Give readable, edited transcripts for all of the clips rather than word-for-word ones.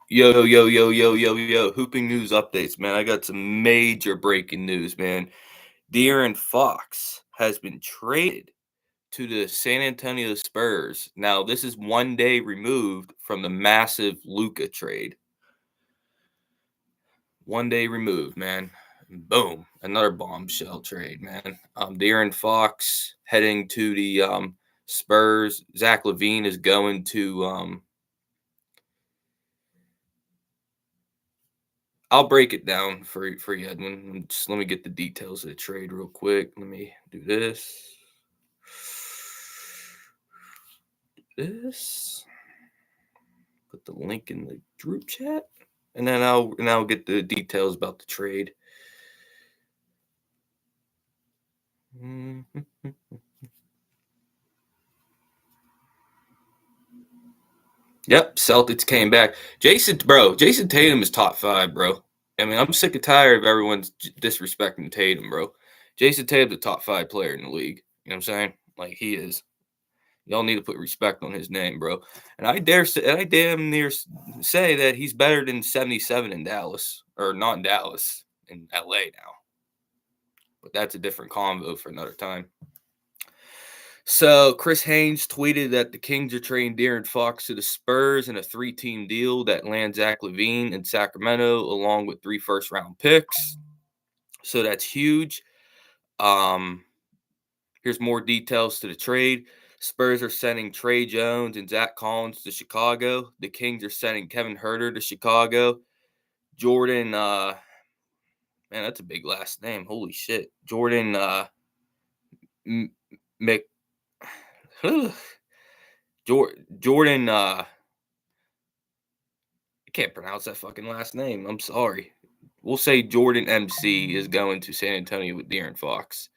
Yo. Hooping news updates, man. I got some major breaking news, man. De'Aaron Fox has been traded to the San Antonio Spurs. Now, this is 1 day removed from the massive Luca trade. 1 day removed, man. Boom. Another bombshell trade, man. De'Aaron Fox heading to the Spurs. Zach LaVine is going to I'll break it down for you, Edwin. Just let me get the details of the trade real quick. Let me do this. Put the link in the group chat, and then I'll get the details about the trade. Yep, Celtics came back. Jason Tatum is top 5, bro. I mean, I'm sick and tired of everyone's disrespecting Tatum, bro. Jason Tatum's a top 5 player in the league. You know what I'm saying? Like, he is. Y'all need to put respect on his name, bro. And I damn near say that he's better than 77 in Dallas, or not in Dallas, in LA now. But that's a different convo for another time. So Chris Haynes tweeted that the Kings are trading De'Aaron Fox to the Spurs in a 3-team deal that lands Zach LaVine in Sacramento, along with 3 first-round picks. So that's huge. Here's more details to the trade. Spurs are sending Trey Jones and Zach Collins to Chicago. The Kings are sending Kevin Huerter to Chicago. Jordan, man, that's a big last name. Holy shit. Jordan Jordan, I can't pronounce that fucking last name. I'm sorry. We'll say Jordan MC is going to San Antonio with De'Aaron Fox.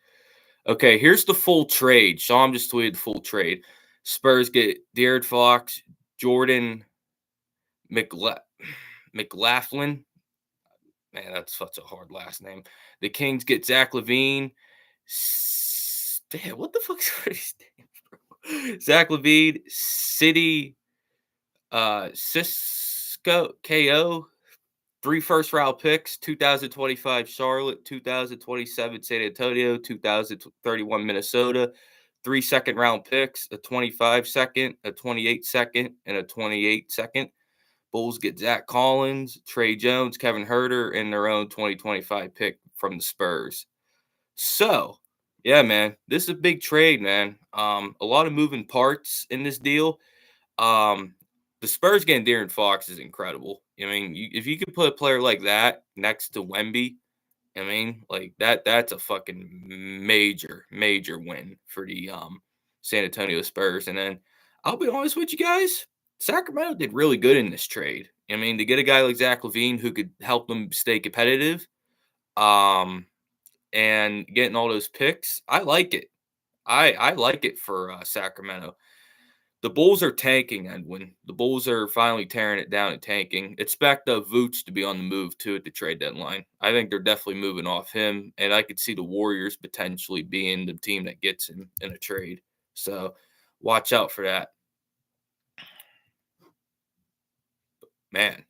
Okay, here's the full trade. Sean just tweeted the full trade. Spurs get De'Aaron Fox, Jordan McLaughlin. Man, that's such a hard last name. The Kings get Zach LaVine. Damn, what the fuck's his name, bro? Zach LaVine, City, Cisco, KO, 3 first-round picks, 2025 Charlotte, 2027 San Antonio, 2031 Minnesota, 3 second-round picks, a 25 second, a 28 second, and a 28 second. Bulls get Zach Collins, Trey Jones, Kevin Huerter, and their own 2025 pick from the Spurs. So, yeah, man, this is a big trade, man. A lot of moving parts in this deal. The Spurs getting De'Aaron Fox is incredible. I mean, if you could put a player like that next to Wemby, I mean, like that's a fucking major win for the San Antonio Spurs. And then I'll be honest with you guys, Sacramento did really good in this trade. I mean, to get a guy like Zach LaVine who could help them stay competitive, and getting all those picks, I like it. I like it for Sacramento. The Bulls are tanking, Edwin. The Bulls are finally tearing it down and tanking. Expect Vooch to be on the move, too, at the trade deadline. I think they're definitely moving off him, and I could see the Warriors potentially being the team that gets him in a trade. So watch out for that. Man.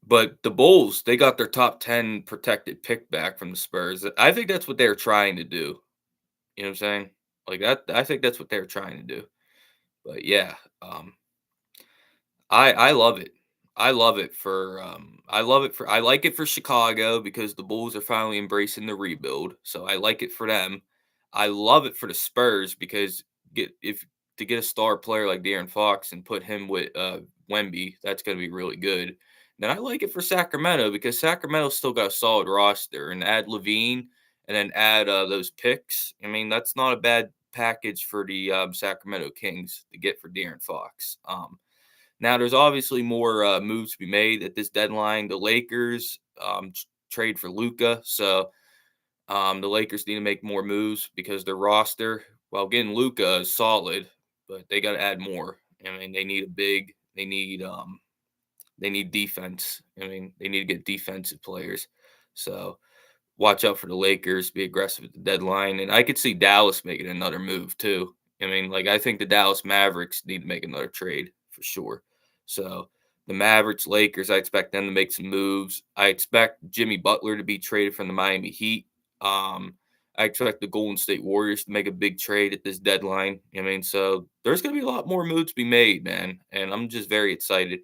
But the Bulls, they got their top 10 protected pick back from the Spurs. I think that's what they're trying to do. You know what I'm saying? Like that, I think that's what they're trying to do. But yeah, I love it. I like it for Chicago because the Bulls are finally embracing the rebuild. So I like it for them. I love it for the Spurs because to get a star player like De'Aaron Fox and put him with Wemby, that's going to be really good. Then I like it for Sacramento because Sacramento's still got a solid roster, and add LaVine and then add those picks. I mean, that's not a bad package for the Sacramento Kings to get for De'Aaron Fox. Now, there's obviously more moves to be made at this deadline. The Lakers trade for Luca, so the Lakers need to make more moves because their roster, while getting Luca, is solid, but they got to add more. I mean, they need they need defense. I mean, they need to get defensive players. So watch out for the Lakers. Be aggressive at the deadline, and I could see Dallas making another move too. I mean, like I think the Dallas Mavericks need to make another trade for sure. So The Mavericks, Lakers, I expect them to make some moves. I expect Jimmy Butler to be traded from the Miami Heat. Um, I expect the Golden State Warriors to make a big trade at this deadline. I mean, so there's going to be a lot more moves to be made, man. And I'm just very excited.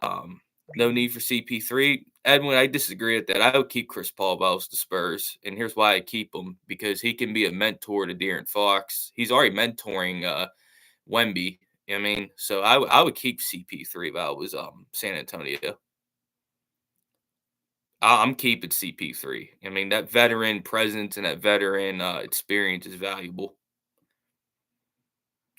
Um, no need for CP3. Edwin, I disagree with that. I would keep Chris Paul if I was the Spurs. And here's why I keep him because he can be a mentor to De'Aaron Fox. He's already mentoring Wemby. I mean, so I would keep CP3 if I was San Antonio. I'm keeping CP3. I mean, that veteran presence and that veteran experience is valuable.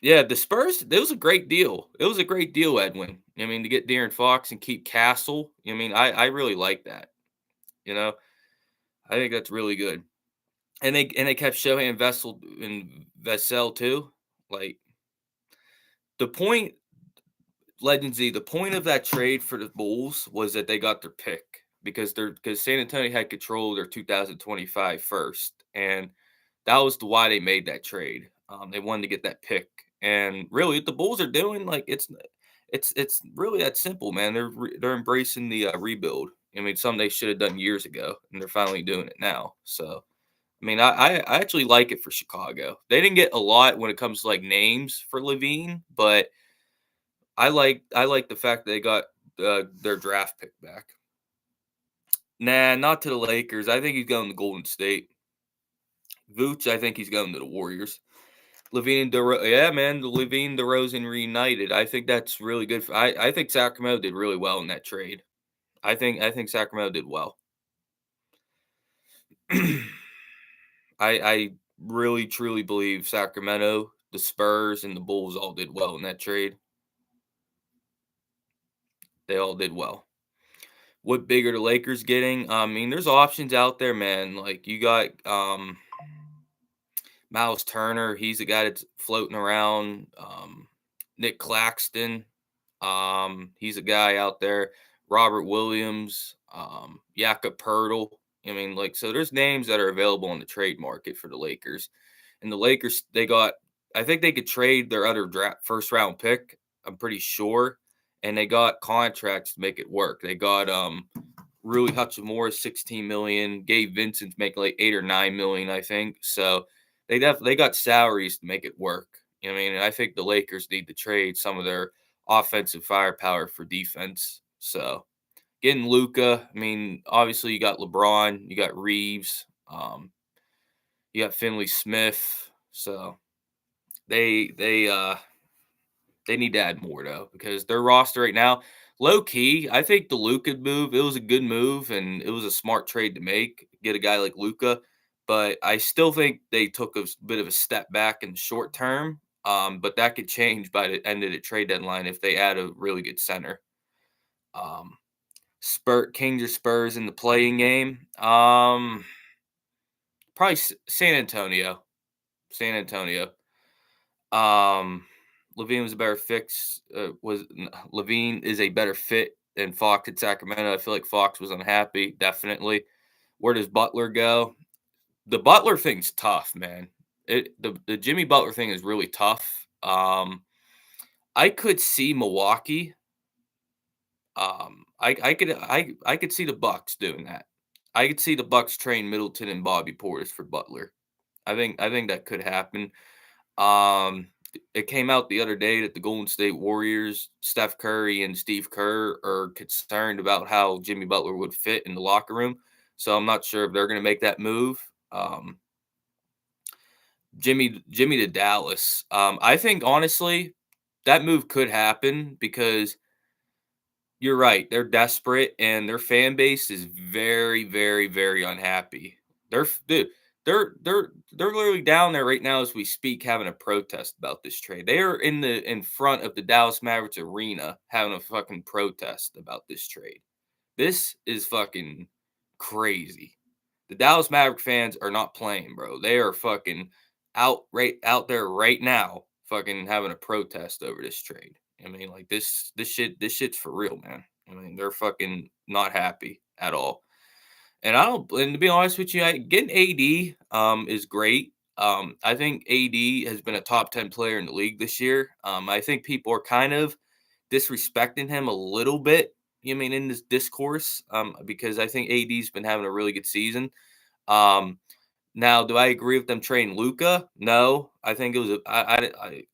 Yeah, the Spurs, it was a great deal. It was a great deal, Edwin. I mean, to get De'Aaron Fox and keep Castle. I mean, I really like that. You know, I think that's really good. And they kept Shohei and Vessel too. Like the point Legendsy, the point of that trade for the Bulls was that they got their pick because San Antonio had control of their 2025 first, and that was the why they made that trade. They wanted to get that pick, and really, what the Bulls are doing, like it's really that simple, man. They're embracing the rebuild. I mean, something they should have done years ago, and they're finally doing it now. So, I mean, I actually like it for Chicago. They didn't get a lot when it comes to like names for Levine, but I like the fact that they got their draft pick back. Nah, not to the Lakers. I think he's going to Golden State. Vooch, I think he's going to the Warriors. Levine and yeah, man, the Levine DeRozan reunited. I think that's really good. I think Sacramento did really well in that trade. I think Sacramento did well. I really truly believe Sacramento, the Spurs, and the Bulls all did well in that trade. They all did well. What big are the Lakers getting? I mean, there's options out there, man. Like you got Miles Turner, he's the guy that's floating around. Nick Claxton, he's a guy out there. Robert Williams, Jakob Pertl. I mean, like, so there's names that are available on the trade market for the Lakers. And the Lakers, I think they could trade their other draft first round pick. I'm pretty sure. And they got contracts to make it work. They got Rui Hachimura 16 million. Gabe Vincent's making like 8 or 9 million, I think. So they got salaries to make it work. You know what I mean? And I think the Lakers need to trade some of their offensive firepower for defense. So getting Luca, I mean, obviously you got LeBron, you got Reeves, you got Finley Smith. So they need to add more though, because their roster right now, low key, I think the Luca move, it was a good move and it was a smart trade to make, get a guy like Luca. But I still think they took a bit of a step back in the short term. But that could change by the end of the trade deadline if they add a really good center. Um, Kings or Spurs in the playing game. Probably San Antonio. San Antonio. Um, Levine was a better fix. Levine is a better fit than Fox at Sacramento. I feel like Fox was unhappy. Definitely. Where does Butler go? The Butler thing's tough, man. The Jimmy Butler thing is really tough. I could see Milwaukee. I could see the Bucks doing that. I could see the Bucks train Middleton and Bobby Portis for Butler. I think that could happen. Um, it came out the other day that the Golden State Warriors, Steph Curry and Steve Kerr are concerned about how Jimmy Butler would fit in the locker room. So I'm not sure if they're going to make that move. Jimmy to Dallas. I think honestly that move could happen because you're right. They're desperate and their fan base is very, very, very unhappy. Dude, they're literally down there right now as we speak having a protest about this trade. They are in front of the Dallas Mavericks arena having a fucking protest about this trade. This is fucking crazy. The Dallas Maverick fans are not playing, bro. They are fucking out there right now, fucking having a protest over this trade. I mean, like this shit's for real, man. I mean, they're fucking not happy at all. And I don't. And to be honest with you, getting AD is great. I think AD has been a top 10 player in the league this year. I think people are kind of disrespecting him a little bit. You mean in this discourse? Because I think AD's been having a really good season. Um, Now, do I agree with them trading Luca? No, I think it was I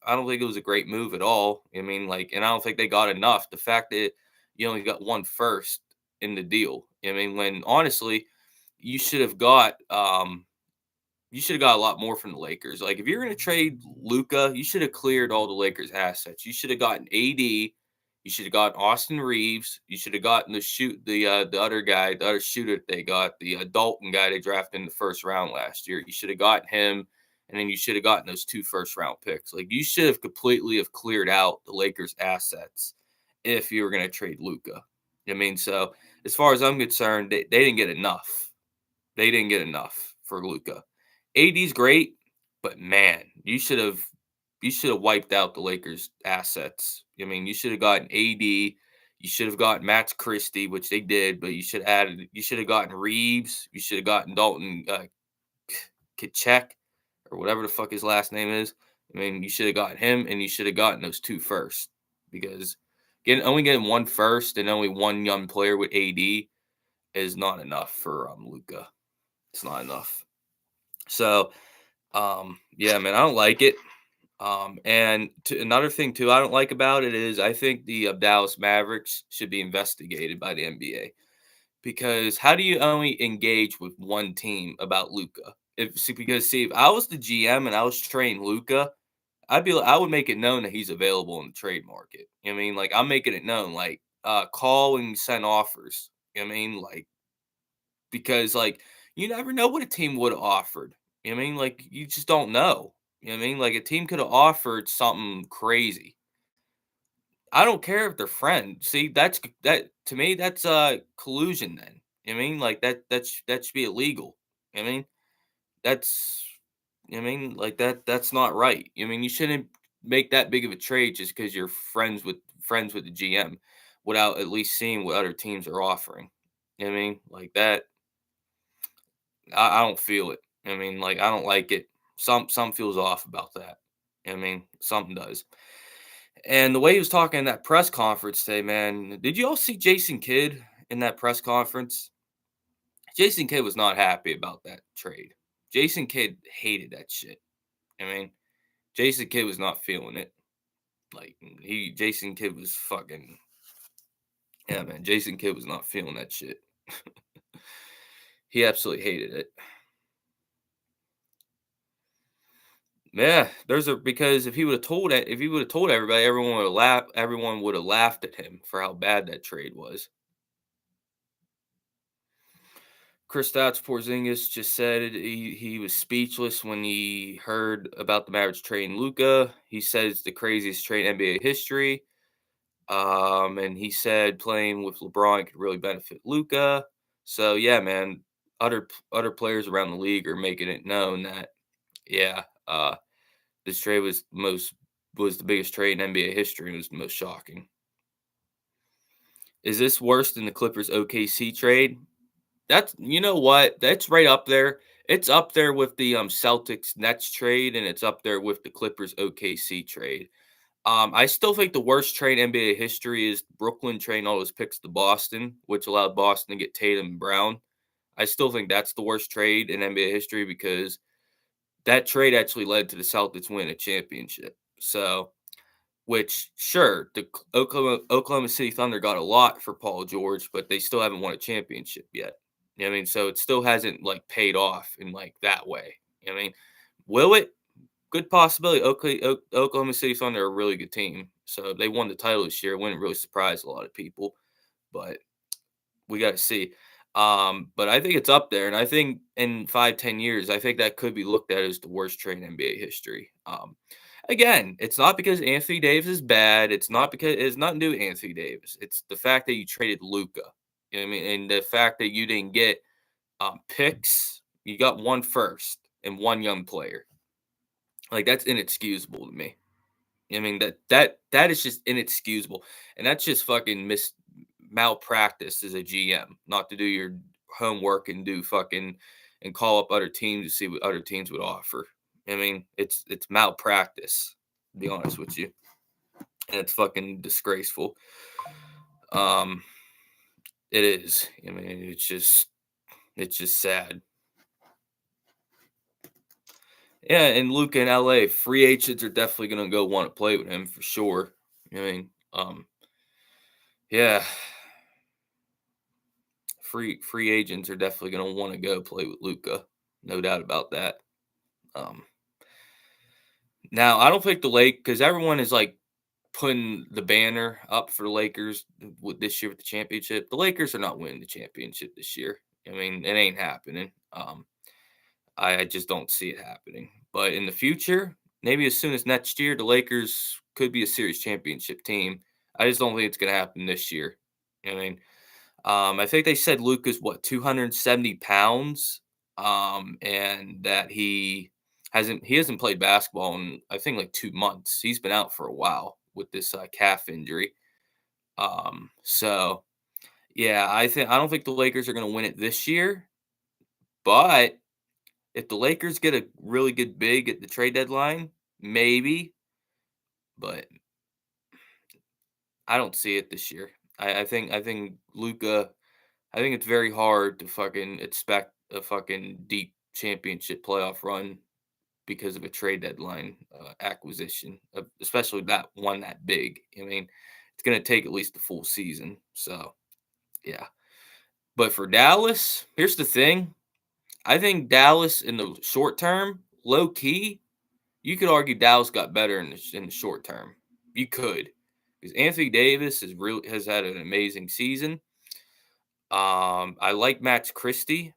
don't think it was a great move at all. I mean, like, and I don't think they got enough. The fact that you only got one first in the deal. I mean, when honestly, you should have got you should have got a lot more from the Lakers. Like, if you're going to trade Luca, you should have cleared all the Lakers' assets. You should have gotten AD. You should have gotten Austin Reeves. You should have gotten the other guy, the other shooter that they got, the Dalton guy they drafted in the first round last year. You should have gotten him, and then you should have gotten those 2 first-round picks. Like, you should have completely have cleared out the Lakers' assets if you were going to trade Luca. I mean, so as far as I'm concerned, they didn't get enough. They didn't get enough for Luca. AD's great, but man, you should have wiped out the Lakers' assets. I mean, you should have gotten AD. You should have gotten Max Christie, which they did, but you should have added. You should have gotten Reeves. You should have gotten Dalton Kachek or whatever the fuck his last name is. I mean, you should have gotten him, and you should have gotten those 2 first because only getting 1 first and only 1 young player with AD is not enough for Luca. It's not enough. So, yeah, man, I don't like it. And another thing too, I don't like about it is I think the Dallas Mavericks should be investigated by the NBA because how do you only engage with one team about Luca? If I was the GM and I was trading Luca, I would make it known that he's available in the trade market. I mean, like I'm making it known, like call and send offers. I mean, like because like you never know what a team would have offered. I mean, like you just don't know. You know what I mean? Like a team could have offered something crazy. I don't care if they're friends. See, that to me, that's collusion then. You know what I mean? Like that should be illegal. You know what I mean? That's you know what I mean, like that's not right. I mean, you shouldn't make that big of a trade just because you're friends with the GM without at least seeing what other teams are offering. You know what I mean? Like that I don't feel it. I mean, like I don't like it. Some feels off about that. I mean, something does. And the way he was talking in that press conference today, man, did you all see Jason Kidd in that press conference? Jason Kidd was not happy about that trade. Jason Kidd hated that shit. I mean, Jason Kidd was not feeling it. Like Jason Kidd was fucking yeah, man. Jason Kidd was not feeling that shit. He absolutely hated it. Yeah, because if he would have told everybody, everyone would have laughed at him for how bad that trade was. Kristaps Porzingis just said he was speechless when he heard about the Mavericks trading Luca. He said it's the craziest trade in NBA history. And he said playing with LeBron could really benefit Luca. So yeah, man, other players around the league are making it known that yeah, this trade was the biggest trade in NBA history and was the most shocking. Is this worse than the Clippers OKC trade? That's you know what? That's right up there. It's up there with the Celtics Nets trade, and it's up there with the Clippers OKC trade. I still think the worst trade in NBA history is Brooklyn trading all those picks to Boston, which allowed Boston to get Tatum and Brown. I still think that's the worst trade in NBA history because that trade actually led to the Celtics win a championship. So which, sure, the Oklahoma City Thunder got a lot for Paul George, but they still haven't won a championship yet. You know what I mean? So it still hasn't like paid off in like that way. You know what I mean? Will it? Good possibility. Oklahoma City Thunder are a really good team. So they won the title this year. Wouldn't really surprise a lot of people, but we got to see. But I think it's up there, and I think in 5-10 years, I think that could be looked at as the worst trade in NBA history. Again, it's not because Anthony Davis is bad. It's not because it's nothing to do with Anthony Davis. It's the fact that you traded Luca. You know what I mean? And the fact that you didn't get picks. You got 1 first and 1 young player. Like that's inexcusable to me. I mean that is just inexcusable, and that's just fucking malpractice as a GM, not to do your homework and do fucking and call up other teams to see what other teams would offer. I mean, it's malpractice. To be honest with you. and it's fucking disgraceful. Um, it is. I mean, it's just sad. Yeah, and Luca in LA, free agents are definitely gonna go want to play with him for sure. I mean, yeah, free agents are definitely gonna want to go play with Luca, no doubt about that. Um, Now I don't think the Lake because everyone is like putting the banner up for the Lakers with this year with the championship. The Lakers are not winning the championship this year. I mean, it ain't happening. I just don't see it happening. But in the future, maybe as soon as next year, the Lakers could be a series championship team. I just don't think it's going to happen this year. I mean, I think they said Luka's what 270 pounds, and that he hasn't played basketball in I think like 2 months. He's been out for a while with this calf injury. So yeah, I don't think the Lakers are going to win it this year, but if the Lakers get a really good big at the trade deadline, maybe, but I don't see it this year. I think Luca. I think it's very hard to fucking expect a fucking deep championship playoff run because of a trade deadline acquisition, especially that one that big. I mean, it's gonna take at least the full season. So yeah, but for Dallas, here's the thing. I think Dallas in the short term, low key, you could argue Dallas got better in the short term. You could, because Anthony Davis has had an amazing season. I like Max Christie.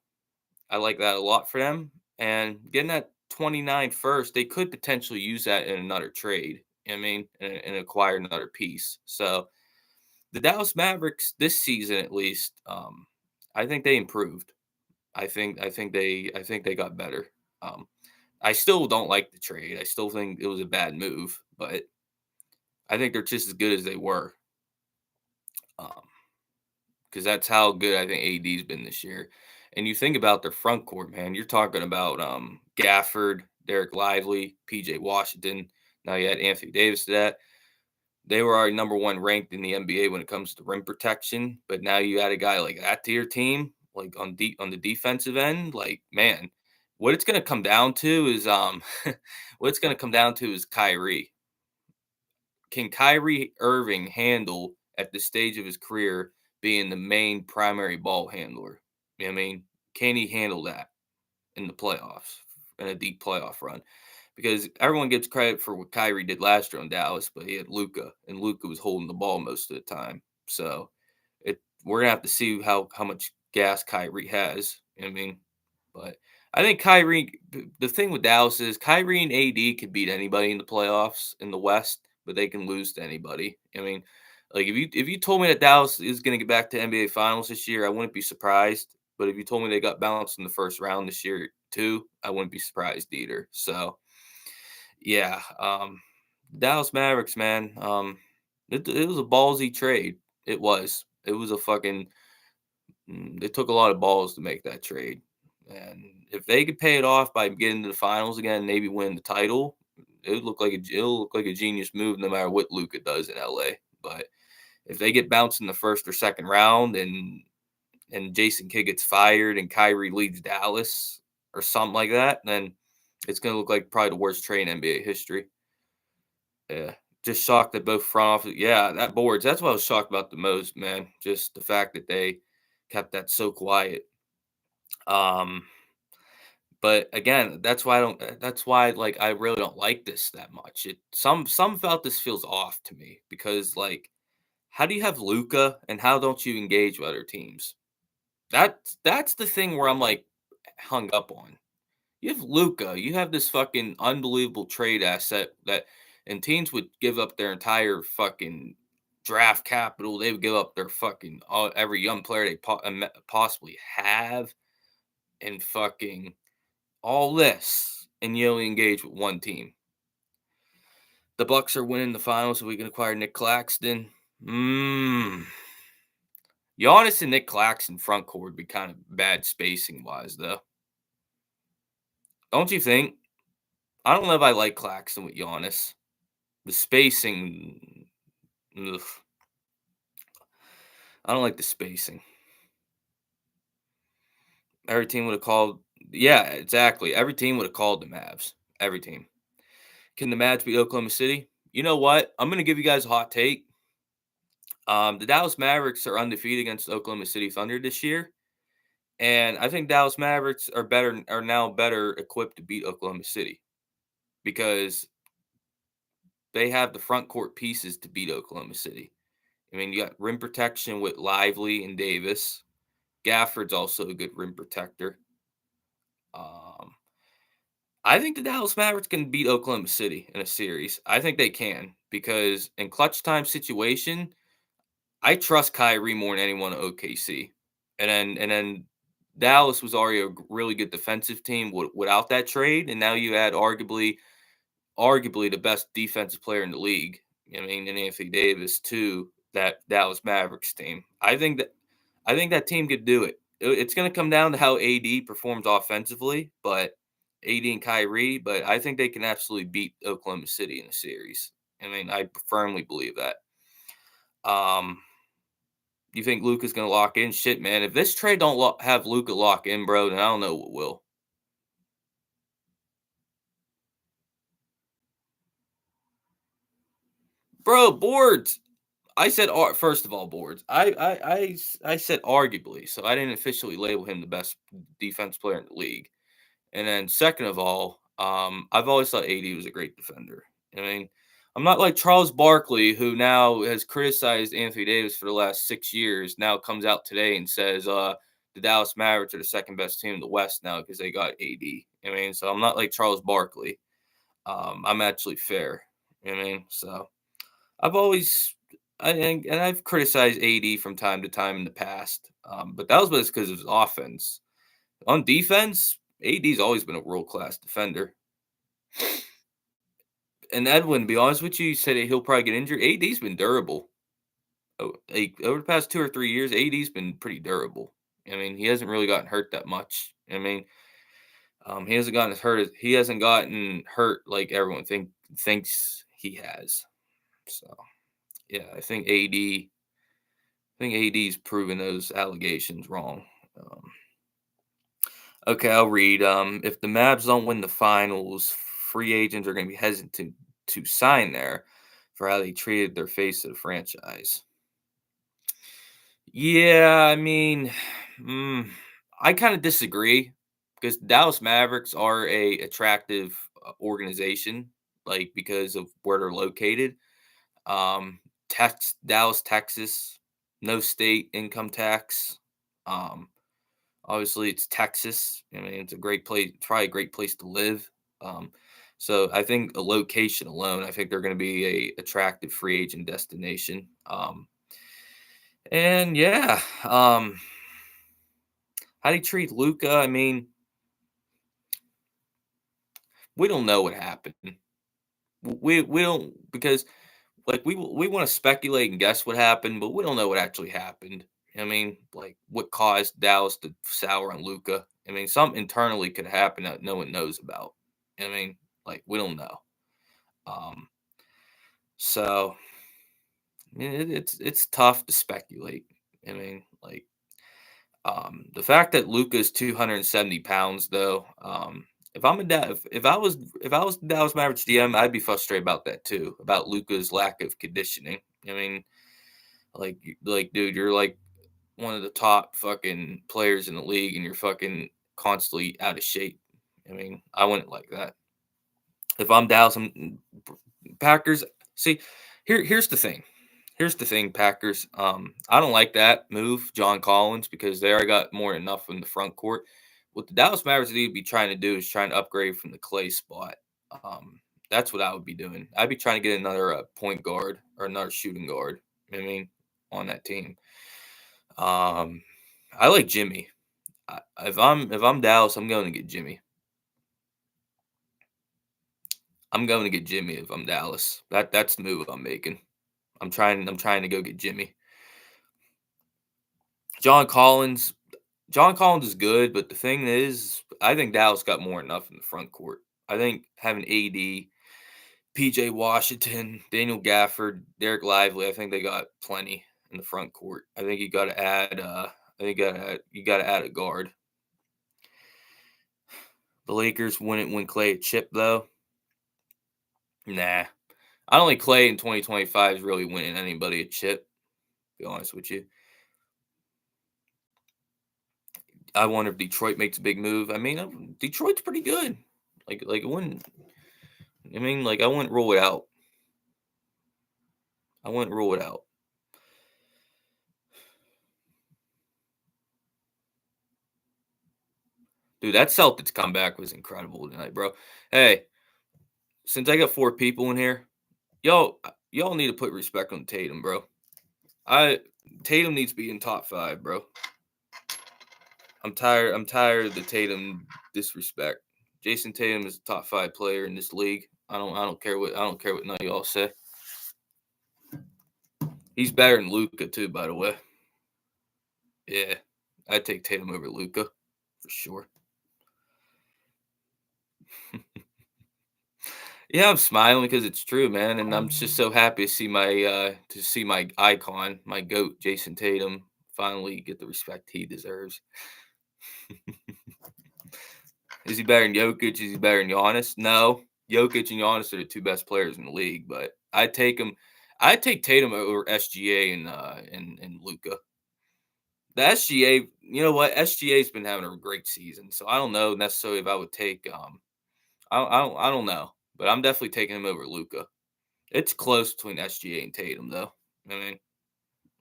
I like that a lot for them. And getting that 29 first, they could potentially use that in another trade. I mean, and acquire another piece. So the Dallas Mavericks this season, at least, I think they improved. I think they got better. Um, I still don't like the trade. I still think it was a bad move, but I think they're just as good as they were. Um, because that's how good I think AD's been this year. And you think about their front court, man. You're talking about Gafford, Derek Lively, PJ Washington. Now you had Anthony Davis to that. They were already number one ranked in the NBA when it comes to rim protection, but now you add a guy like that to your team, like on the defensive end. Like, man, what it's gonna come down to is what it's gonna come down to is Kyrie. Can Kyrie Irving handle at this stage of his career being the main primary ball handler? I mean, can he handle that in the playoffs, in a deep playoff run? Because everyone gets credit for what Kyrie did last year in Dallas, but he had Luca, and Luca was holding the ball most of the time. So we're gonna have to see how much gas Kyrie has. I mean, but I think the thing with Dallas is Kyrie and AD could beat anybody in the playoffs in the West, but they can lose to anybody. I mean, like if you told me that Dallas is going to get back to NBA Finals this year, I wouldn't be surprised. But if you told me they got bounced in the first round this year too, I wouldn't be surprised either. So yeah, Dallas Mavericks, man, it was a ballsy trade. It was. It was a fucking It took a lot of balls to make that trade, and if they could pay it off by getting to the finals again, maybe win the title, it'll look like a genius move, no matter what Luca does in LA. But if they get bounced in the first or second round, and Jason Kidd gets fired, and Kyrie leads Dallas or something like that, then it's gonna look like probably the worst trade in NBA history. Yeah. Just shocked that both front office. Yeah, that boards. That's what I was shocked about the most, man. Just the fact that they kept that so quiet. Um, but again, that's why like I really don't like this that much. Some felt this feels off to me because like how do you have Luca and how don't you engage with other teams? That's the thing where I'm like hung up on. You have Luca. You have this fucking unbelievable trade asset that, and teams would give up their entire fucking draft capital. They would give up their fucking every young player they possibly have, and fucking all this, and you only engage with one team. The Bucks are winning the finals, so we can acquire Nick Claxton. Giannis and Nick Claxton front court would be kind of bad spacing wise, though. Don't you think? I don't know if I like Claxton with Giannis. The spacing, Ugh. I don't like the spacing. Every team would have called. Yeah, exactly. Every team would have called the Mavs. Every team. Can the Mavs beat Oklahoma City? You know what? I'm going to give you guys a hot take. The Dallas Mavericks are undefeated against Oklahoma City Thunder this year, and I think Dallas Mavericks are now better equipped to beat Oklahoma City because they have the front court pieces to beat Oklahoma City. I mean, you got rim protection with Lively and Davis. Gafford's also a good rim protector. Um, I think the Dallas Mavericks can beat Oklahoma City in a series. I think they can because in clutch time situation, I trust Kyrie more than anyone at OKC. And then Dallas was already a really good defensive team without that trade, and now you add arguably the best defensive player in the league. I mean, and Anthony Davis to that Dallas Mavericks team. I think that team could do it. It's going to come down to how AD performs offensively, but AD and Kyrie. But I think they can absolutely beat Oklahoma City in a series. I mean, I firmly believe that. Um, you think Luka's going to lock in? Shit, man. If this trade don't have Luka lock in, bro, then I don't know what will. Bro, boards. I said first of all boards. I said arguably, so I didn't officially label him the best defense player in the league. And then second of all, I've always thought AD was a great defender. I mean, I'm not like Charles Barkley, who now has criticized Anthony Davis for the last 6 years. Now comes out today and says the Dallas Mavericks are the second best team in the West now because they got AD. I mean, so I'm not like Charles Barkley. I'm actually fair. I mean, so I've always and I've criticized AD from time to time in the past, but that was because of his offense. On defense, AD's always been a world class defender. And Edwin, to be honest with you, you said he'll probably get injured. AD's been durable. Over the past 2 or 3 years, AD's been pretty durable. I mean, he hasn't really gotten hurt that much. I mean, he hasn't gotten hurt. He hasn't gotten hurt like everyone thinks he has. So yeah, I think AD's proven those allegations wrong. Um, okay, I'll read. If the Mavs don't win the finals, free agents are going to be hesitant to sign there for how they treated their face of the franchise. Yeah, I mean, mm, I kind of disagree because Dallas Mavericks are a attractive organization, like because of where they're located. Dallas, Texas, no state income tax. Um, Obviously, it's Texas. I mean, it's a great place, probably a great place to live. Um, so I think a location alone, I think they're going to be a attractive free agent destination. And yeah, how do you treat Luca? I mean, we don't know what happened. We don't because like we want to speculate and guess what happened, but we don't know what actually happened. I mean, like what caused Dallas to sour on Luca? I mean, something internally could happen that no one knows about. I mean, like we don't know. Um, so I mean, it's tough to speculate. I mean, like the fact that Luca's 270 pounds, though, if I'm a if I was the Dallas Mavericks GM, I'd be frustrated about that too, about Luca's lack of conditioning. I mean, like dude, you're like one of the top fucking players in the league, and you're fucking constantly out of shape. I mean, I wouldn't like that. If I'm Dallas, Packers. See, here's the thing. Here's the thing, Packers. I don't like that move, John Collins, because they already got more than enough in the front court. What the Dallas Mavericks need to be trying to do is trying to upgrade from the Clay spot. Um, that's what I would be doing. I'd be trying to get another point guard or another shooting guard. I mean, on that team. Um, I like Jimmy. If I'm Dallas, I'm going to get Jimmy. I'm going to get Jimmy if I'm Dallas. That's the move I'm making. I'm trying to go get Jimmy. John Collins. John Collins is good, but the thing is, I think Dallas got more than enough in the front court. I think having AD PJ Washington, Daniel Gafford, Derek Lively. I think they got plenty in the front court. I think you got to add. I think you got to add a guard. The Lakers wouldn't win Clay a chip though. Nah, I don't think Clay in 2025 is really winning anybody a chip. To be honest with you, I wonder if Detroit makes a big move. I mean, Detroit's pretty good. Like it wouldn't. I mean, like I wouldn't rule it out. I wouldn't rule it out. Dude, that Celtics comeback was incredible tonight, bro. Hey, since I got 4 people in here, y'all need to put respect on Tatum, bro. Tatum needs to be in top 5, bro. I'm tired of the Tatum disrespect. Jason Tatum is a top 5 player in this league. I don't care what none of y'all say. He's better than Luka too, by the way. Yeah, I'd take Tatum over Luka for sure. Yeah, I'm smiling because it's true, man, and I'm just so happy to see my icon, my goat, Jason Tatum, finally get the respect he deserves. Is he better than Jokic? Is he better than Giannis? No, Jokic and Giannis are the 2 best players in the league, but I take him. I take Tatum over SGA and Luca. The SGA, you know what? SGA's been having a great season, so I don't know necessarily if I would take. I don't know, but I'm definitely taking him over Luca. It's close between SGA and Tatum, though. I mean,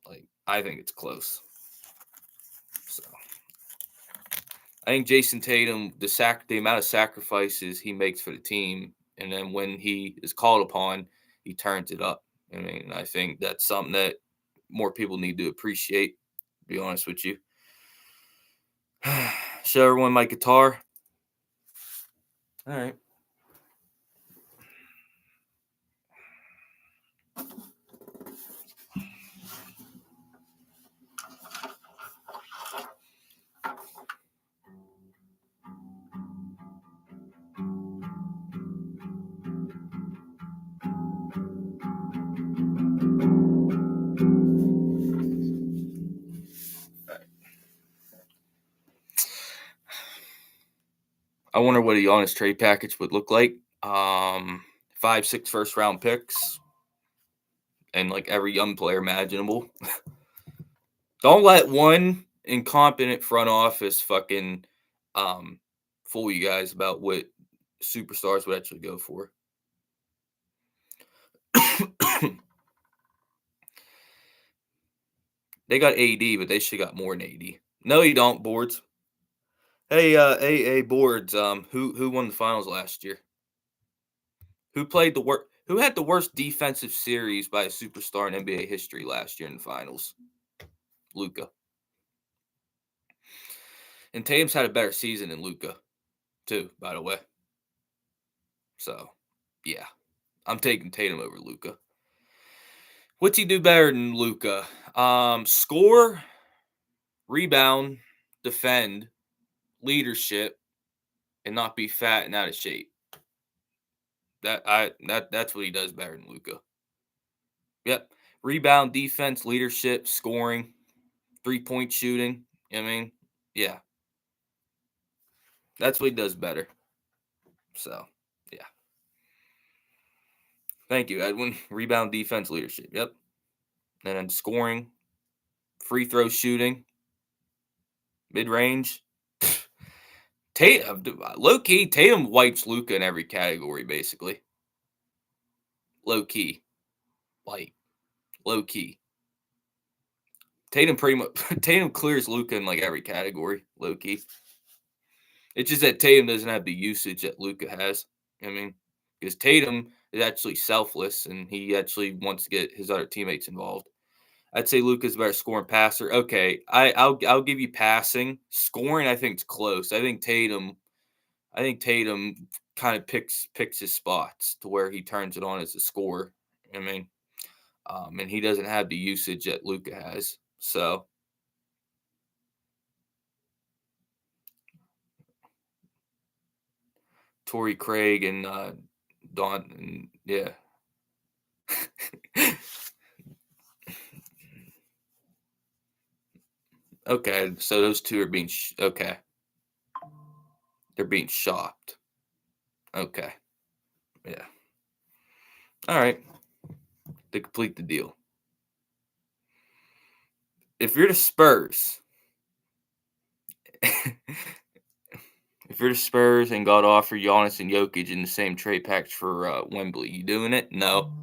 like I think it's close. So I think Jason Tatum, the amount of sacrifices he makes for the team, and then when he is called upon, he turns it up. I mean, I think that's something that more people need to appreciate. To be honest with you. Show everyone my guitar. All right. I wonder what a Giannis trade package would look like. 5, 6 first round picks, and like every young player imaginable. Don't let one incompetent front office fucking fool you guys about what superstars would actually go for. They got AD, but they should got more than AD. No, you don't, Boards. Hey, Boards. Who won the finals last year? Who played the worst? Who had the worst defensive series by a superstar in NBA history last year in the finals? Luca. And Tatum's had a better season than Luca, too. By the way. So, yeah, I'm taking Tatum over Luca. What's he do better than Luca? Score, rebound, defend, leadership, and not be fat and out of shape. That's what he does better than Luca. Yep. Rebound, defense, leadership, scoring, 3-point shooting. I mean, yeah. That's what he does better. So, yeah. Thank you, Edwin. Rebound, defense, leadership. Yep. And then scoring, free throw shooting, mid range. Tatum, low key, Tatum wipes Luca in every category, basically. Low key. Like, low key. Tatum pretty much Tatum clears Luca in like every category, low key. It's just that Tatum doesn't have the usage that Luca has. I mean, because Tatum is actually selfless and he actually wants to get his other teammates involved. I'd say Luca's a better scoring passer. Okay, I'll give you passing. Scoring, I think it's close. I think Tatum kind of picks his spots to where he turns it on as a scorer. I mean, and he doesn't have the usage that Luca has. So Torrey Craig and Dawn, and yeah. Okay, so those two are being okay. They're being shopped. Okay, yeah. All right, to complete the deal. If you're the Spurs, if you're the Spurs and got offered Giannis and Jokic in the same trade package for Wembley, you doing it? No,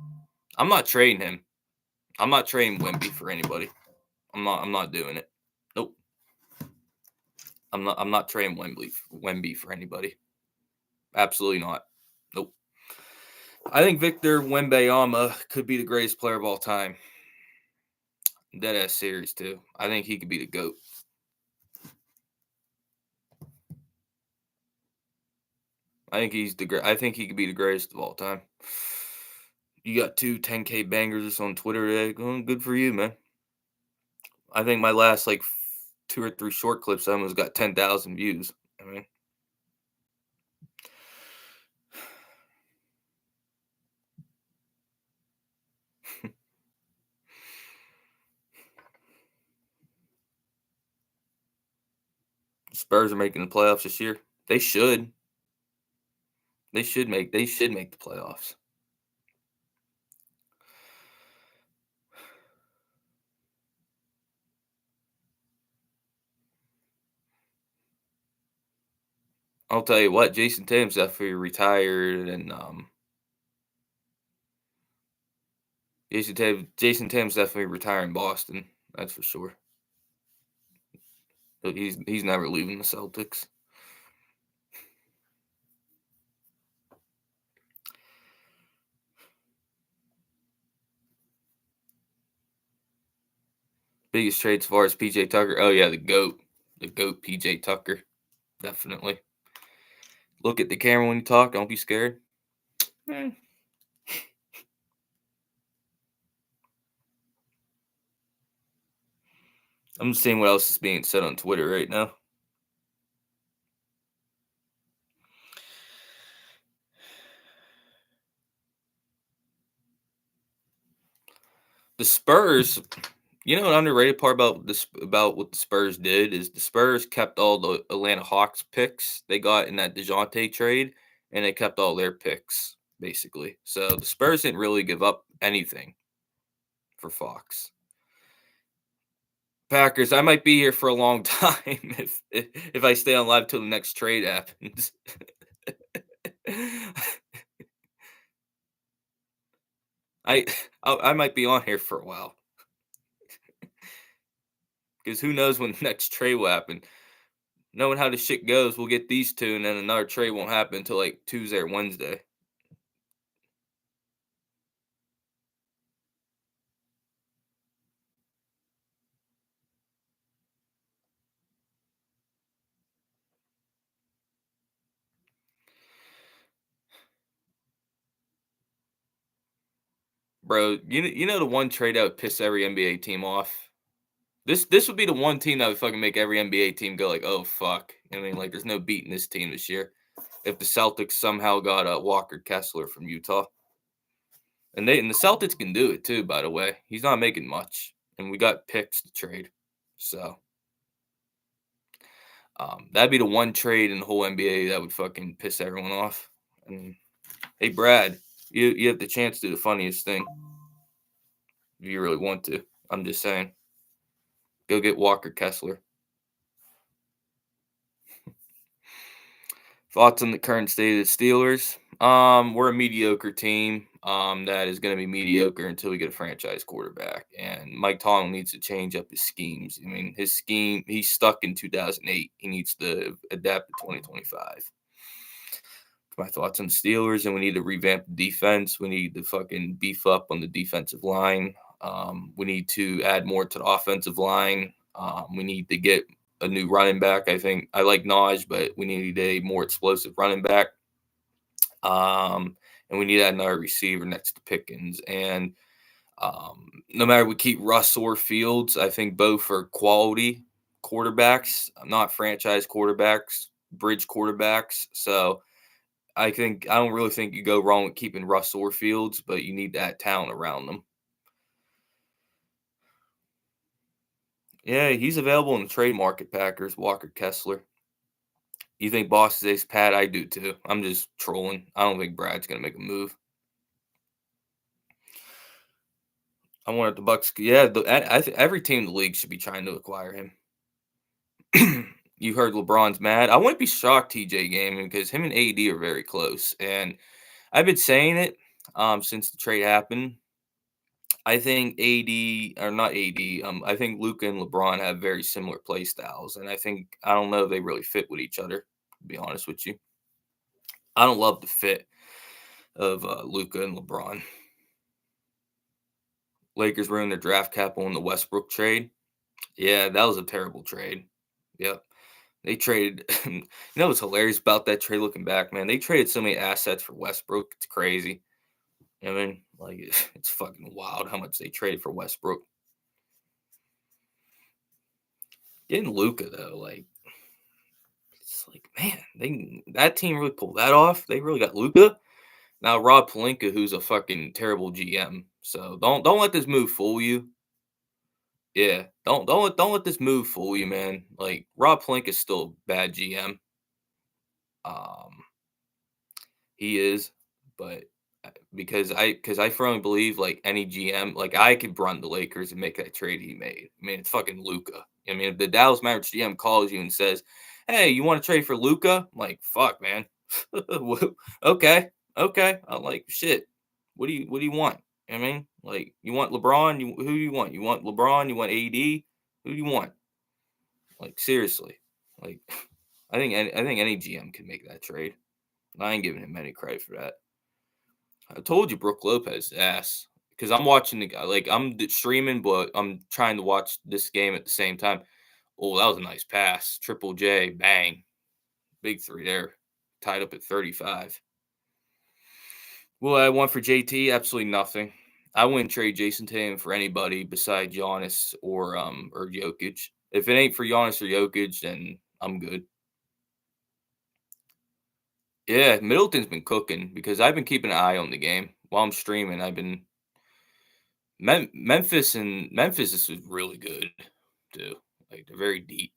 I'm not trading him. I'm not trading Wemby for anybody. I'm not doing it. Nope. I'm not trading Wemby for anybody. Absolutely not. Nope. I think Victor Wembanyama could be the greatest player of all time. Dead ass serious too. I think he could be the GOAT. I think he could be the greatest of all time. You got two 10K bangers on Twitter today. Good for you, man. I think my last like 2 or 3 short clips I almost got 10,000 views. I mean, Spurs are making the playoffs this year. They should. They should make the playoffs. I'll tell you what, Jason Tatum's definitely retired, and Jason Tatum's definitely retiring Boston. That's for sure. But he's never leaving the Celtics. Biggest trade as far as PJ Tucker. Oh yeah, the goat PJ Tucker, definitely. Look at the camera when you talk. Don't be scared. Eh. I'm just seeing what else is being said on Twitter right now. The Spurs, you know, an underrated part about this about what the Spurs did is the Spurs kept all the Atlanta Hawks picks they got in that DeJounte trade, and they kept all their picks basically. So the Spurs didn't really give up anything for Fox. Packers, I might be here for a long time if I stay on live till the next trade happens. I I might be on here for a while because who knows when the next trade will happen. Knowing how the shit goes, we'll get these two, and then another trade won't happen until like Tuesday or Wednesday. Bro, you know the one trade that would piss every NBA team off? This would be the one team that would fucking make every NBA team go like, "Oh fuck." I mean, like there's no beating this team this year. If the Celtics somehow got a Walker Kessler from Utah. And the Celtics can do it too, by the way. He's not making much. And we got picks to trade. So that'd be the one trade in the whole NBA that would fucking piss everyone off. And hey Brad, you have the chance to do the funniest thing. If you really want to. I'm just saying. Go get Walker Kessler. Thoughts on the current state of the Steelers? We're a mediocre team. That is going to be mediocre until we get a franchise quarterback. And Mike Tomlin needs to change up his schemes. I mean, his scheme, he's stuck in 2008. He needs to adapt to 2025. My thoughts on the Steelers, and we need to revamp the defense. We need to fucking beef up on the defensive line. We need to add more to the offensive line. We need to get a new running back. I think I like Naj, but we need a more explosive running back. And we need to add another receiver next to Pickens. And no matter we keep Russ or Fields, I think both are quality quarterbacks, not franchise quarterbacks, bridge quarterbacks. So I don't really think you go wrong with keeping Russell or Fields, but you need that talent around them. Yeah, he's available in the trade market. Packers, Walker Kessler. You think Boston's ace Pat? I do too. I'm just trolling. I don't think Brad's gonna make a move. I want the Bucks. Yeah, every team in the league should be trying to acquire him. You heard LeBron's mad. I wouldn't be shocked, TJ Gaming, because him and AD are very close, and I've been saying it since the trade happened. I think AD or not AD. I think Luca and LeBron have very similar play styles, and I don't know if they really fit with each other. To be honest with you, I don't love the fit of Luca and LeBron. Lakers ruined their draft capital in the Westbrook trade. Yeah, that was a terrible trade. Yep. They traded you know what's hilarious about that trade looking back, man? They traded so many assets for Westbrook. It's crazy. I mean, like it's fucking wild how much they traded for Westbrook. Getting Luca though, like it's like, man, that team really pulled that off. They really got Luca. Now Rob Pelinka, who's a fucking terrible GM. So don't let this move fool you. Yeah, don't let this move fool you, man. Like Rob Pelinka is still a bad GM. Um, he is, but because I firmly believe like any GM, like I could run the Lakers and make that trade he made. I mean, it's fucking Luca. I mean, if the Dallas Mavericks GM calls you and says, "Hey, you want to trade for Luca?" I'm like, "Fuck, man." Okay, okay. I'm like, shit. What do you want? I mean, like, you want LeBron? Who do you want? You want LeBron? You want AD? Who do you want? Like, seriously. Like, I think any GM can make that trade. I ain't giving him any credit for that. I told you Brooke Lopez ass because I'm watching the guy. Like streaming, but I'm trying to watch this game at the same time. Oh, that was a nice pass. Triple J, bang, big three there. Tied up at 35. Well, I want for JT absolutely nothing. I wouldn't trade Jason Tatum for anybody besides Giannis or Jokic. If it ain't for Giannis or Jokic, then I'm good. Yeah, Middleton's been cooking because I've been keeping an eye on the game while I'm streaming. I've been Memphis is really good too. Like they're very deep.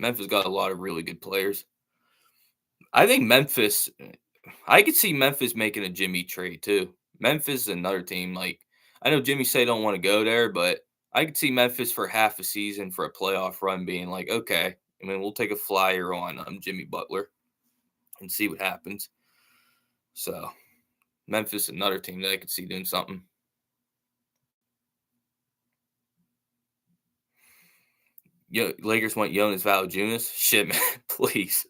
Memphis got a lot of really good players. I think Memphis. I could see Memphis making a Jimmy trade too. Memphis is another team. Like I know Jimmy say don't want to go there, but I could see Memphis for half a season for a playoff run being like, okay, I mean we'll take a flyer on Jimmy Butler and see what happens. So Memphis, another team that I could see doing something. Lakers want Jonas Valanciunas. Shit, man, please.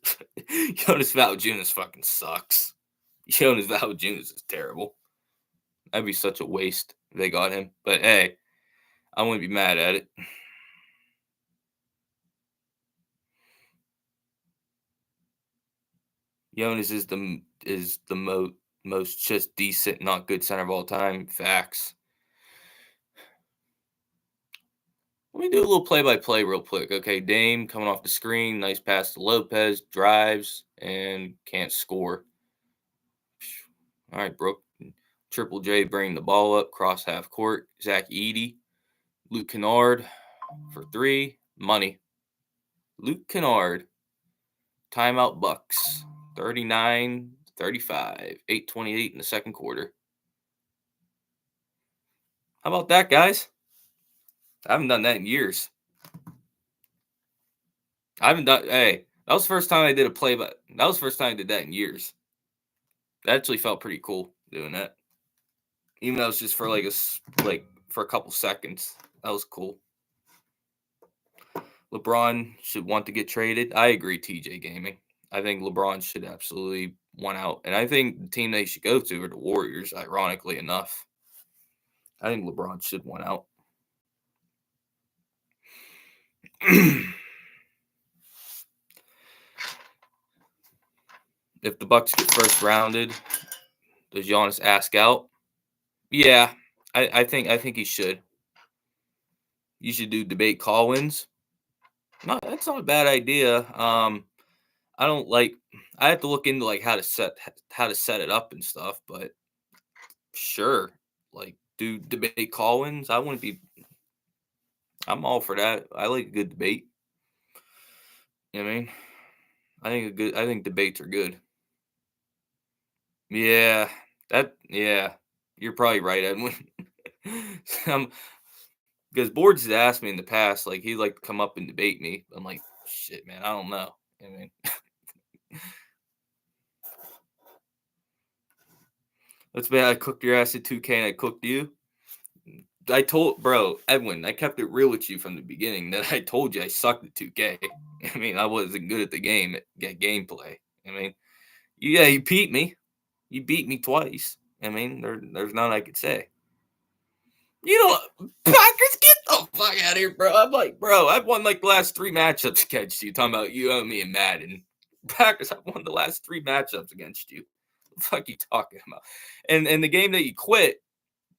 Jonas Valanciunas fucking sucks. Jonas Valanciunas is terrible. That'd be such a waste if they got him. But hey, I wouldn't be mad at it. Jonas is the most just decent, not good center of all time. Facts. Let me do a little play-by-play real quick. Okay, Dame coming off the screen, nice pass to Lopez, drives and can't score. All right, Brooke. Triple J bringing the ball up, cross half court. Zach Edey, Luke Kennard for three, money. Luke Kennard, timeout Bucks, 39-35, 8:28 in the second quarter. How about that, guys? I haven't done that in years. I haven't done. Hey, that was the first time I did a play, but that was the first time I did that in years. That actually felt pretty cool doing that, even though it's just for like for a couple seconds. That was cool. LeBron should want to get traded. I agree, TJ Gaming. I think LeBron should absolutely want out. And I think the team they should go to are the Warriors, ironically enough. I think LeBron should want out. If the Bucks get first rounded, does Giannis ask out? Yeah, I think he should. You should do debate call-ins. No, that's not a bad idea. I don't like. I have to look into like how to set it up and stuff. But sure, like do debate call-ins. I wouldn't be. I'm all for that. I like a good debate. You know what I mean? I think debates are good. Yeah, yeah. You're probably right, Edwin. um, because Boards has asked me in the past, like he'd like to come up and debate me. I'm like, shit, man, I don't know. I mean, let's be I cooked your ass at 2K and I cooked you. I told bro, Edwin, I kept it real with you from the beginning that I told you I sucked at 2K. I mean, I wasn't good at the game at gameplay. I mean, yeah, you beat me. You beat me twice. I mean, there's nothing I could say. You know, Packers, get the fuck out of here, bro. I'm like, bro, I've won like the last 3 matchups against you. Talking about you owe me and Madden. Packers, I've won the last 3 matchups against you. What the fuck you talking about? And the game that you quit,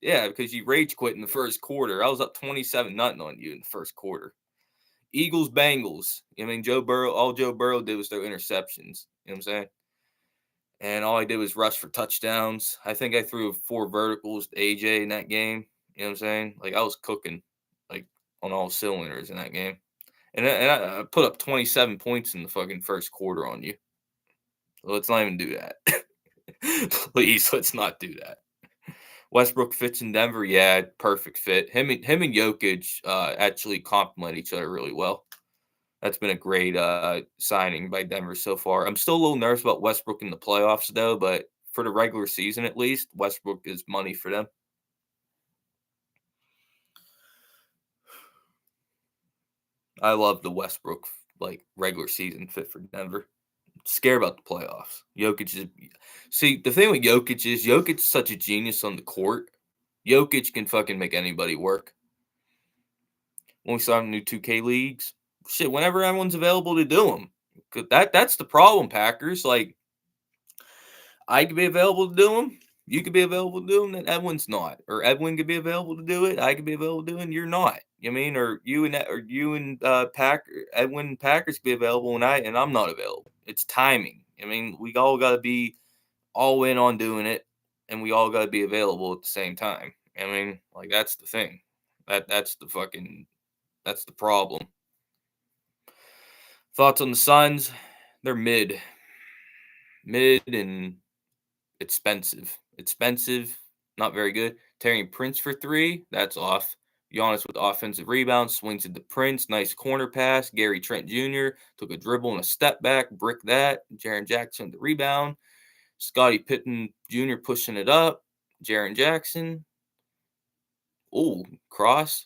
yeah, because you rage quit in the first quarter. I was up 27-0 on you in the first quarter. Eagles, Bengals. I mean, all Joe Burrow did was throw interceptions. You know what I'm saying? And all I did was rush for touchdowns. I think I threw 4 verticals to AJ in that game. You know what I'm saying? Like I was cooking, like on all cylinders in that game. And I put up 27 points in the fucking first quarter on you. So let's not even do that. Please, let's not do that. Westbrook fits in Denver. Yeah, perfect fit. Him and Jokic actually complement each other really well. That's been a great signing by Denver so far. I'm still a little nervous about Westbrook in the playoffs, though, but for the regular season at least, Westbrook is money for them. I love the Westbrook like regular season fit for Denver. Scared about the playoffs. Jokic is see the thing with Jokic is Jokic's such a genius on the court. Jokic can fucking make anybody work. When we start new 2K leagues, shit, whenever everyone's available to do them. That's the problem, Packers. Like I could be available to do them. You could be available to do them, then Edwin's not. Or Edwin could be available to do it. I could be available to do it, and you're not. You know what I mean? Or you and Edwin and Packers could be available and I'm not available. It's timing. I mean, we all gotta be all in on doing it, and we all gotta be available at the same time. I mean, like that's the thing. That's the problem. Thoughts on the Suns? They're mid and expensive. Expensive, not very good. Terry Prince for 3, that's off. Giannis with offensive rebound, swings at the Prince, nice corner pass. Gary Trent Jr. took a dribble and a step back, brick that. Jaren Jackson the rebound. Scottie Pippen Jr. pushing it up. Jaren Jackson. Oh, cross.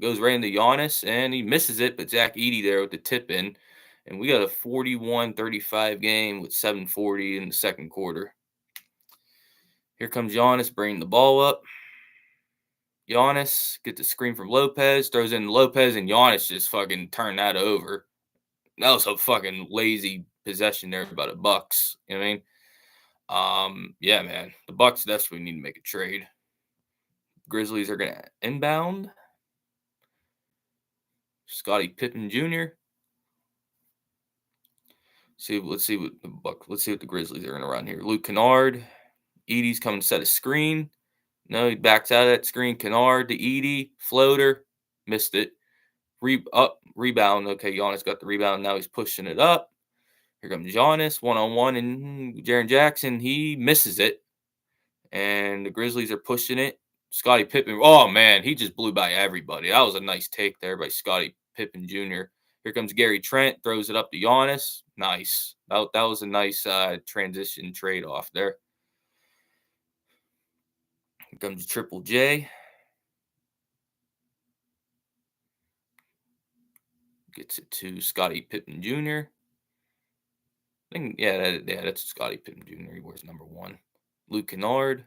Goes right into Giannis, and he misses it, but Zach Edey there with the tip in. And we got a 41-35 game with 7:40 in the second quarter. Here comes Giannis bringing the ball up. Giannis gets the screen from Lopez, throws in Lopez, and Giannis just fucking turned that over. That was a fucking lazy possession there by the Bucks. You know what I mean? Yeah, man. The Bucks desperately need to make a trade. Grizzlies are gonna inbound. Scottie Pippen Jr. Let's see what the Grizzlies are gonna run here. Luke Kennard. Edey's coming to set a screen. No, he backs out of that screen. Kennard to Edey. Floater. Missed it. Rebound. Okay, Giannis got the rebound. Now he's pushing it up. Here comes Giannis, one-on-one, and Jaren Jackson, he misses it. And the Grizzlies are pushing it. Scottie Pippen, oh, man, he just blew by everybody. That was a nice take there by Scottie Pippen Jr. Here comes Gary Trent, throws it up to Giannis. Nice. That was a nice transition trade-off there. Here comes Triple J. Gets it to Scottie Pippen Jr. That's Scottie Pippen Jr. He wears number 1. Luke Kennard,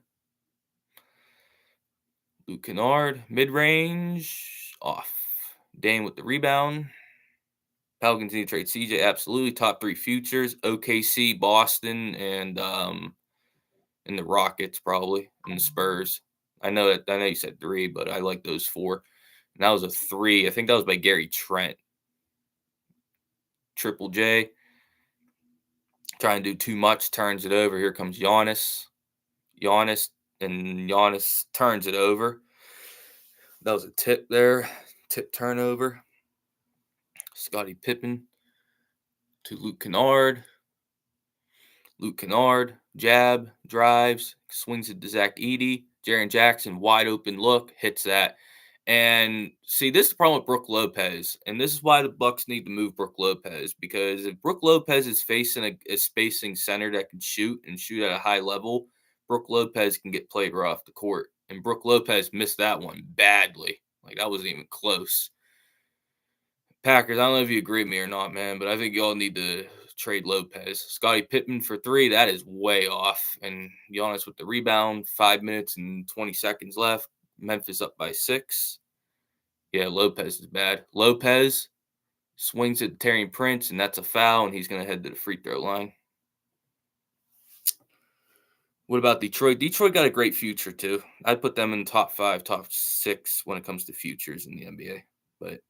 mid-range, off. Dane with the rebound. Pelicans need to trade CJ. Absolutely. Top 3 futures. OKC, Boston, and the Rockets probably, and the Spurs. I know you said 3, but I like those 4. And that was a 3. I think that was by Gary Trent. Triple J. Trying to do too much, turns it over. Here comes Giannis. Giannis, and Giannis turns it over. That was a tip there. Tip turnover. Scottie Pippen to Luke Kennard. Luke Kennard, jab, drives, swings it to Zach Edey. Jaren Jackson, wide open look, hits that. And see, this is the problem with Brook Lopez, and this is why the Bucks need to move Brook Lopez, because if Brook Lopez is facing a spacing center that can shoot and shoot at a high level, Brook Lopez can get played right off the court. And Brook Lopez missed that one badly. Like, that wasn't even close. Packers, I don't know if you agree with me or not, man, but I think y'all need to trade Lopez. Scottie Pippen for 3, that is way off. And Giannis with the rebound, 5 minutes and 20 seconds left. Memphis up by 6. Yeah, Lopez is bad. Lopez swings at Taurean Prince, and that's a foul, and he's going to head to the free throw line. What about Detroit? Detroit got a great future, too. I'd put them in top 5, top 6 when it comes to futures in the NBA. But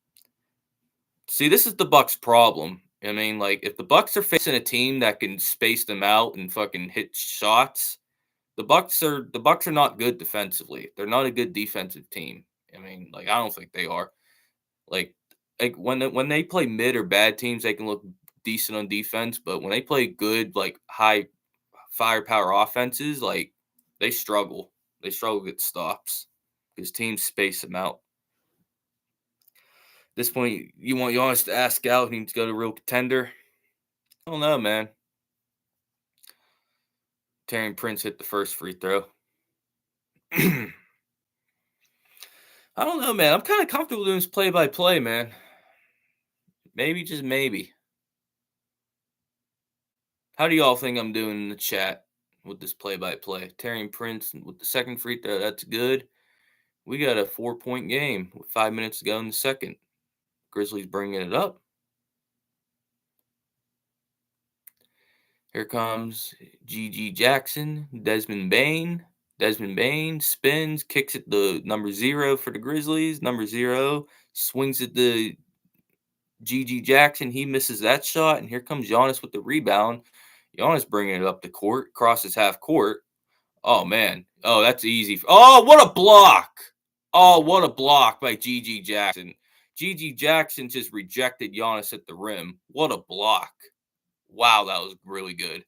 see, this is the Bucks' problem. I mean, like, if the Bucks are facing a team that can space them out and fucking hit shots, the Bucks are not good defensively. They're not a good defensive team. I mean, like, I don't think they are. Like when they play mid or bad teams, they can look decent on defense, but when they play good, like, high firepower offenses, like, they struggle. They struggle to get stops because teams space them out. At this point, you want Giannis to ask out. He needs to go to a real contender. I don't know, man. Taurean Prince hit the first free throw. I don't know, man. I'm kind of comfortable doing this play-by-play, man. Maybe, just maybe. How do y'all think I'm doing in the chat with this play-by-play? Taurean Prince with the second free throw, that's good. We got a 4-point game with 5 minutes to go in the second. Grizzlies bringing it up. Here comes GG Jackson, Desmond Bane. Desmond Bane spins, kicks it to number 0 for the Grizzlies. Number 0 swings it to GG Jackson. He misses that shot, and here comes Giannis with the rebound. Giannis bringing it up the court, crosses half court. Oh, man. Oh, that's easy. Oh, what a block. Oh, what a block by GG Jackson. GG Jackson just rejected Giannis at the rim. What a block. Wow, that was really good.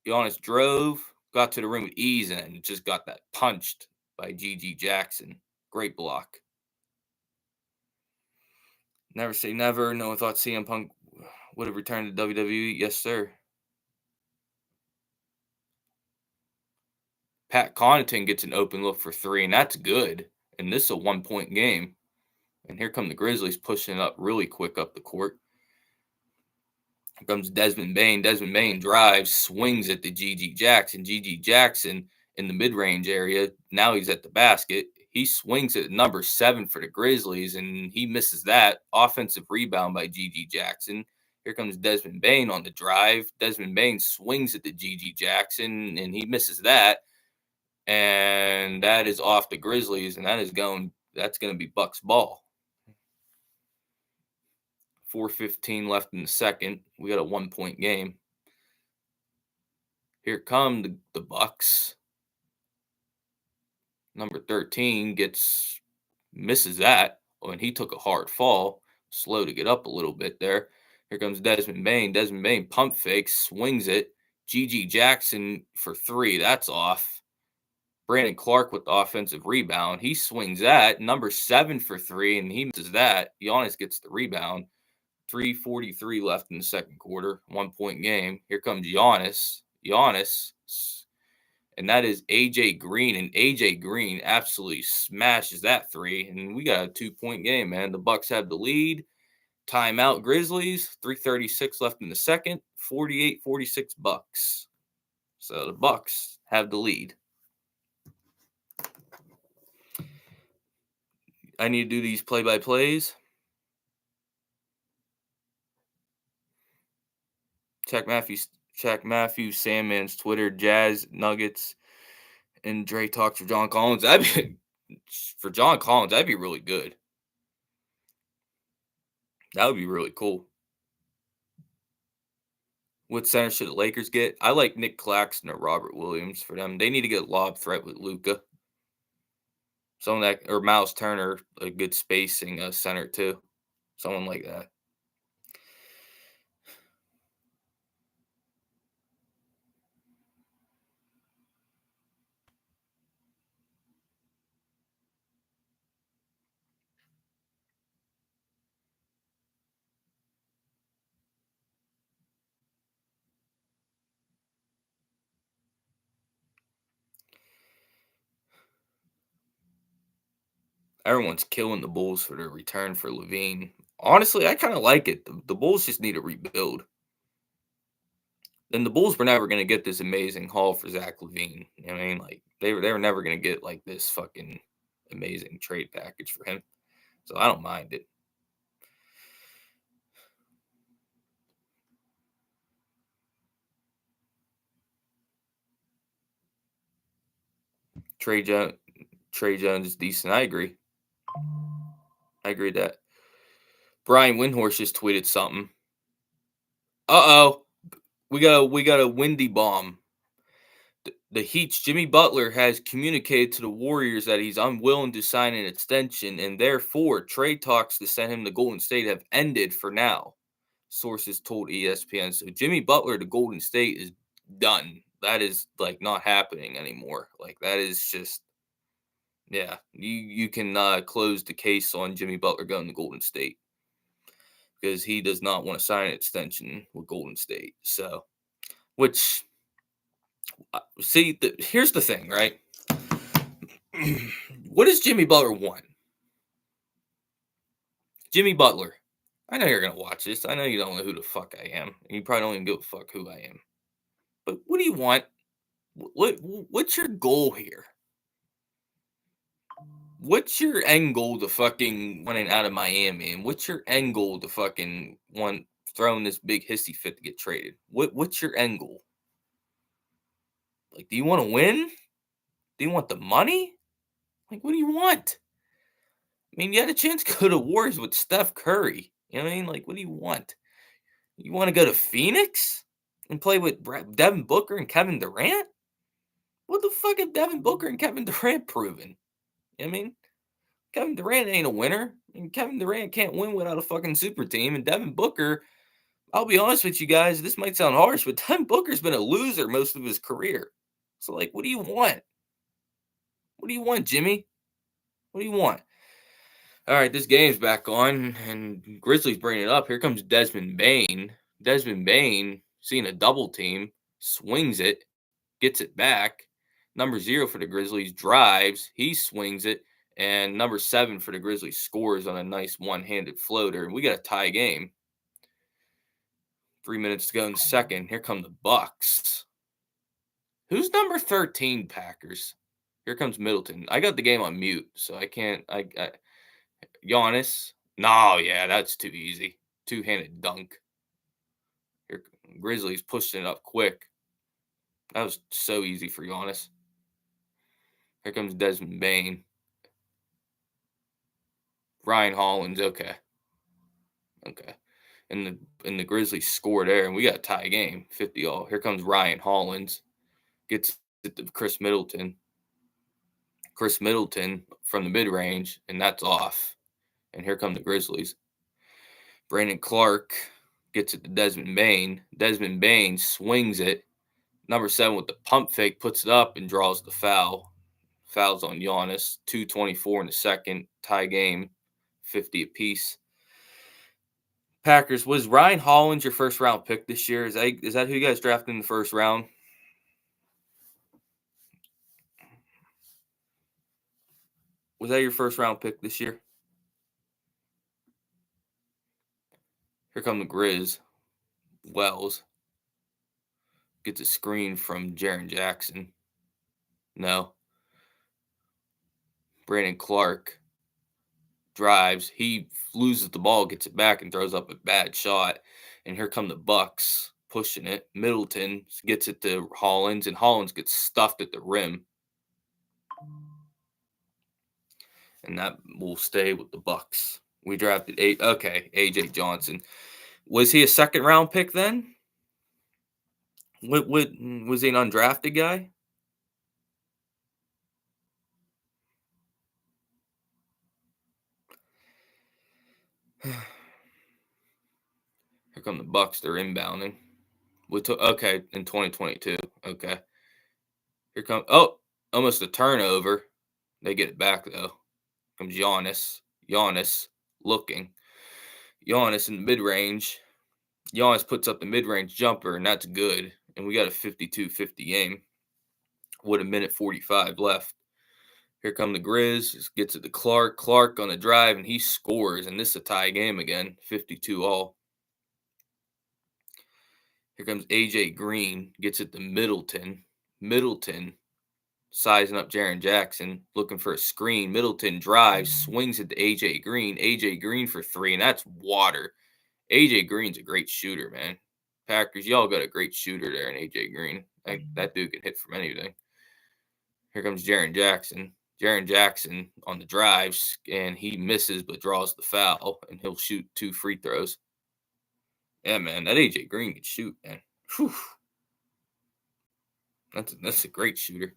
Giannis drove, got to the rim with ease, and just got that punched by GG Jackson. Great block. Never say never. No one thought CM Punk would have returned to WWE. Yes, sir. Pat Connaughton gets an open look for 3, and that's good. And this is a 1-point game. And here come the Grizzlies pushing it up really quick up the court. Here comes Desmond Bane. Desmond Bane drives, swings at the GG Jackson. GG Jackson in the mid-range area. Now he's at the basket. He swings at number 7 for the Grizzlies, and he misses that. Offensive rebound by GG Jackson. Here comes Desmond Bane on the drive. Desmond Bane swings at the GG Jackson, and he misses that. And that is off the Grizzlies, and that's going to be Bucks ball. 4:15 left in the second. We got a 1-point game. Here come the Bucks. Number 13 misses that when he took a hard fall. Slow to get up a little bit there. Here comes Desmond Bane. Desmond Bane pump fakes, swings it. GG Jackson for 3. That's off. Brandon Clark with the offensive rebound. He swings that. Number 7 for 3, and he misses that. Giannis gets the rebound. 3:43 left in the second quarter. 1-point game. Here comes Giannis. And that is AJ Green. And AJ Green absolutely smashes that 3. And we got a 2-point game, man. The Bucks have the lead. Timeout Grizzlies. 3:36 left in the second. 48-46 Bucks. So the Bucks have the lead. I need to do these play-by-plays. Check Matthew Sandman's Twitter, Jazz Nuggets, and Dre talks for John Collins. For John Collins, that'd be really good. That would be really cool. What center should the Lakers get? I like Nick Claxton or Robert Williams for them. They need to get lob threat with Luca. Someone that or Miles Turner, a good spacing center too. Someone like that. Everyone's killing the Bulls for their return for Levine. Honestly, I kind of like it. The Bulls just need to rebuild. And the Bulls were never going to get this amazing haul for Zach Levine. You know what I mean? Like they were never going to get like this fucking amazing trade package for him. So I don't mind it. Trey Jones, Trey Jones is decent. I agree. I agree that Brian Windhorst just tweeted something. Uh-oh. We got a windy bomb. The Heat's Jimmy Butler has communicated to the Warriors that he's unwilling to sign an extension, and therefore trade talks to send him to Golden State have ended for now. Sources told ESPN. So Jimmy Butler to Golden State is done. That is like not happening anymore. Like that is just yeah. You can close the case on Jimmy Butler going to Golden State because he does not want to sign an extension with Golden State. So which see here's the thing, right? What does Jimmy Butler want? Jimmy Butler. I know you're gonna watch this. I know you don't know who the fuck I am. And you probably don't even give a fuck who I am. But what do you want? What's your goal here? What's your end goal to fucking wanting out of Miami? And what's your end goal to fucking want throwing this big hissy fit to get traded? What's your end goal? Like, do you want to win? Do you want the money? Like, what do you want? I mean, you had a chance to go to Warriors with Steph Curry. You know what I mean? Like, what do you want? You want to go to Phoenix and play with Devin Booker and Kevin Durant? What the fuck have Devin Booker and Kevin Durant proven? You know what I mean? Kevin Durant ain't a winner. And Kevin Durant can't win without a fucking super team. And Devin Booker, I'll be honest with you guys, this might sound harsh, but Devin Booker's been a loser most of his career. So, like, what do you want? What do you want, Jimmy? What do you want? All right, this game's back on, and Grizzlies bringing it up. Here comes Desmond Bain. Desmond Bain, seeing a double team, swings it, gets it back. Number 0 for the Grizzlies drives. He swings it. And number 7 for the Grizzlies scores on a nice one-handed floater. And we got a tie game. 3 minutes to go in the second. Here come the Bucks. Who's number 13, Packers? Here comes Middleton. I got the game on mute, so I can't. Giannis. No, yeah, that's too easy. Two-handed dunk. Here, Grizzlies pushing it up quick. That was so easy for Giannis. Here comes Desmond Bain. Ryan Hollins, okay. And the Grizzlies score there, and we got a tie game, 50-all. Here comes Ryan Hollins, gets it to Chris Middleton. Chris Middleton from the mid range, and that's off. And here come the Grizzlies. Brandon Clark gets it to Desmond Bain. Desmond Bain swings it. Number 7 with the pump fake puts it up and draws the foul. Fouls on Giannis. 2:24 in the second. Tie game, 50 apiece. Packers, was Ryan Hollins your first round pick this year? Is that who you guys drafted in the first round? Was that your first round pick this year? Here come the Grizz. Wells gets a screen from Jaren Jackson. No. Brandon Clark drives. He loses the ball, gets it back, and throws up a bad shot. And here come the Bucks pushing it. Middleton gets it to Hollins, and Hollins gets stuffed at the rim. And that will stay with the Bucks. We drafted AJ Johnson. Was he a second round pick then? What was he an undrafted guy? Here come the Bucks. They're inbounding. Okay, in 2022. Okay. Here come almost a turnover. They get it back though. Comes Giannis. Giannis looking. Giannis in the mid range. Giannis puts up the mid range jumper, and that's good. And we got a 52-50 game with a minute 45 left. Here come the Grizz. Gets it to Clark. Clark on the drive, and he scores. And this is a tie game again, 52 all. Here comes AJ Green. Gets it to Middleton. Middleton sizing up Jaren Jackson, looking for a screen. Middleton drives, swings it to AJ Green. AJ Green for three, and that's water. AJ Green's a great shooter, man. Packers, y'all got a great shooter there in AJ Green. That dude can hit from anything. Here comes Jaren Jackson. Jaren Jackson on the drives, and he misses but draws the foul, and he'll shoot 2 free throws. Yeah, man, that AJ Green can shoot, man. Whew. That's a great shooter.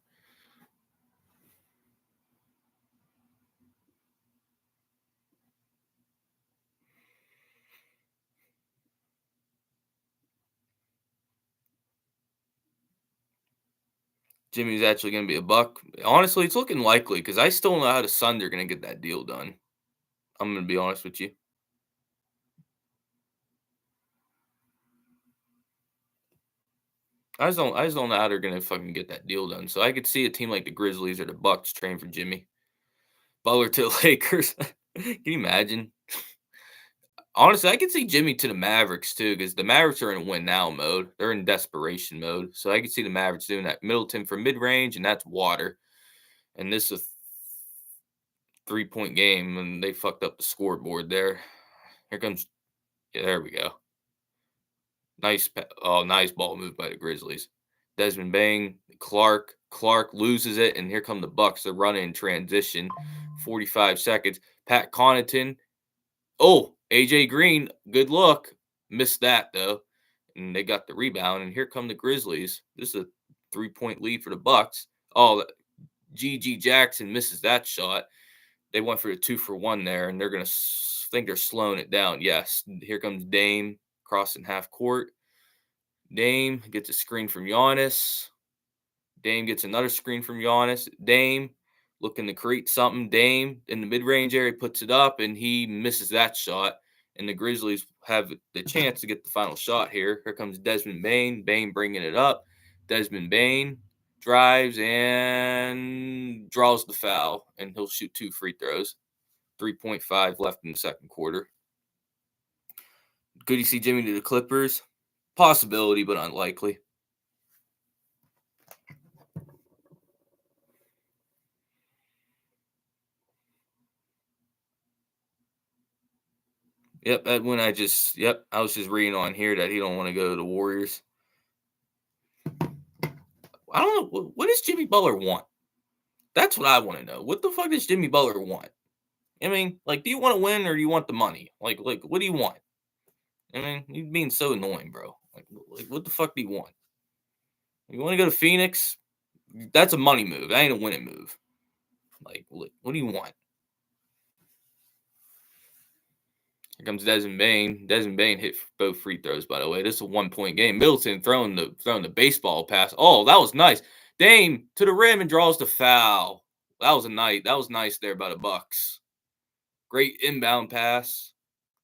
Jimmy's actually going to be a Buck. Honestly, it's looking likely because I still don't know how the Suns are going to get that deal done. I'm going to be honest with you. I just don't know how they're going to fucking get that deal done. So I could see a team like the Grizzlies or the Bucks train for Jimmy Butler to the Lakers. Can you imagine? Honestly, I could see Jimmy to the Mavericks too because the Mavericks are in win now mode. They're in desperation mode. So I could see the Mavericks doing that. Middleton for mid range, and that's water. And this is a 3-point game, and they fucked up the scoreboard there. Here comes, yeah, there we go. Nice ball move by the Grizzlies. Desmond Bain, Clark loses it, and here come the Bucks. They're running in transition. 45 seconds. Pat Connaughton. Oh, AJ Green, good look. Missed that though. And they got the rebound. And here come the Grizzlies. This is a 3-point lead for the Bucks. Oh, GG Jackson misses that shot. They went for the 2-for-1 there, and they're gonna think they're slowing it down. Yes, here comes Dame crossing half court. Dame gets a screen from Giannis. Dame gets another screen from Giannis. Dame looking to create something. Dame in the mid-range area puts it up, and he misses that shot. And the Grizzlies have the chance to get the final shot here. Here comes Desmond Bain. Bain bringing it up. Desmond Bain drives and draws the foul, and he'll shoot 2 free throws. 3.5 left in the second quarter. Could you see Jimmy to the Clippers? Possibility, but unlikely. Yep, that when I was just reading on here that he don't want to go to the Warriors. I don't know what does Jimmy Butler want? That's what I want to know. What the fuck does Jimmy Butler want? I mean, like, do you want to win or do you want the money? Like, what do you want? I mean, you're being so annoying, bro. Like what the fuck do you want? You want to go to Phoenix? That's a money move. That ain't a winning move. Like, what do you want? Here comes Desmond Bain. Desmond Bain hit both free throws, by the way. This is a 1-point game. Middleton throwing the baseball pass. Oh, that was nice. Dame to the rim and draws the foul. That was nice there by the Bucks. Great inbound pass.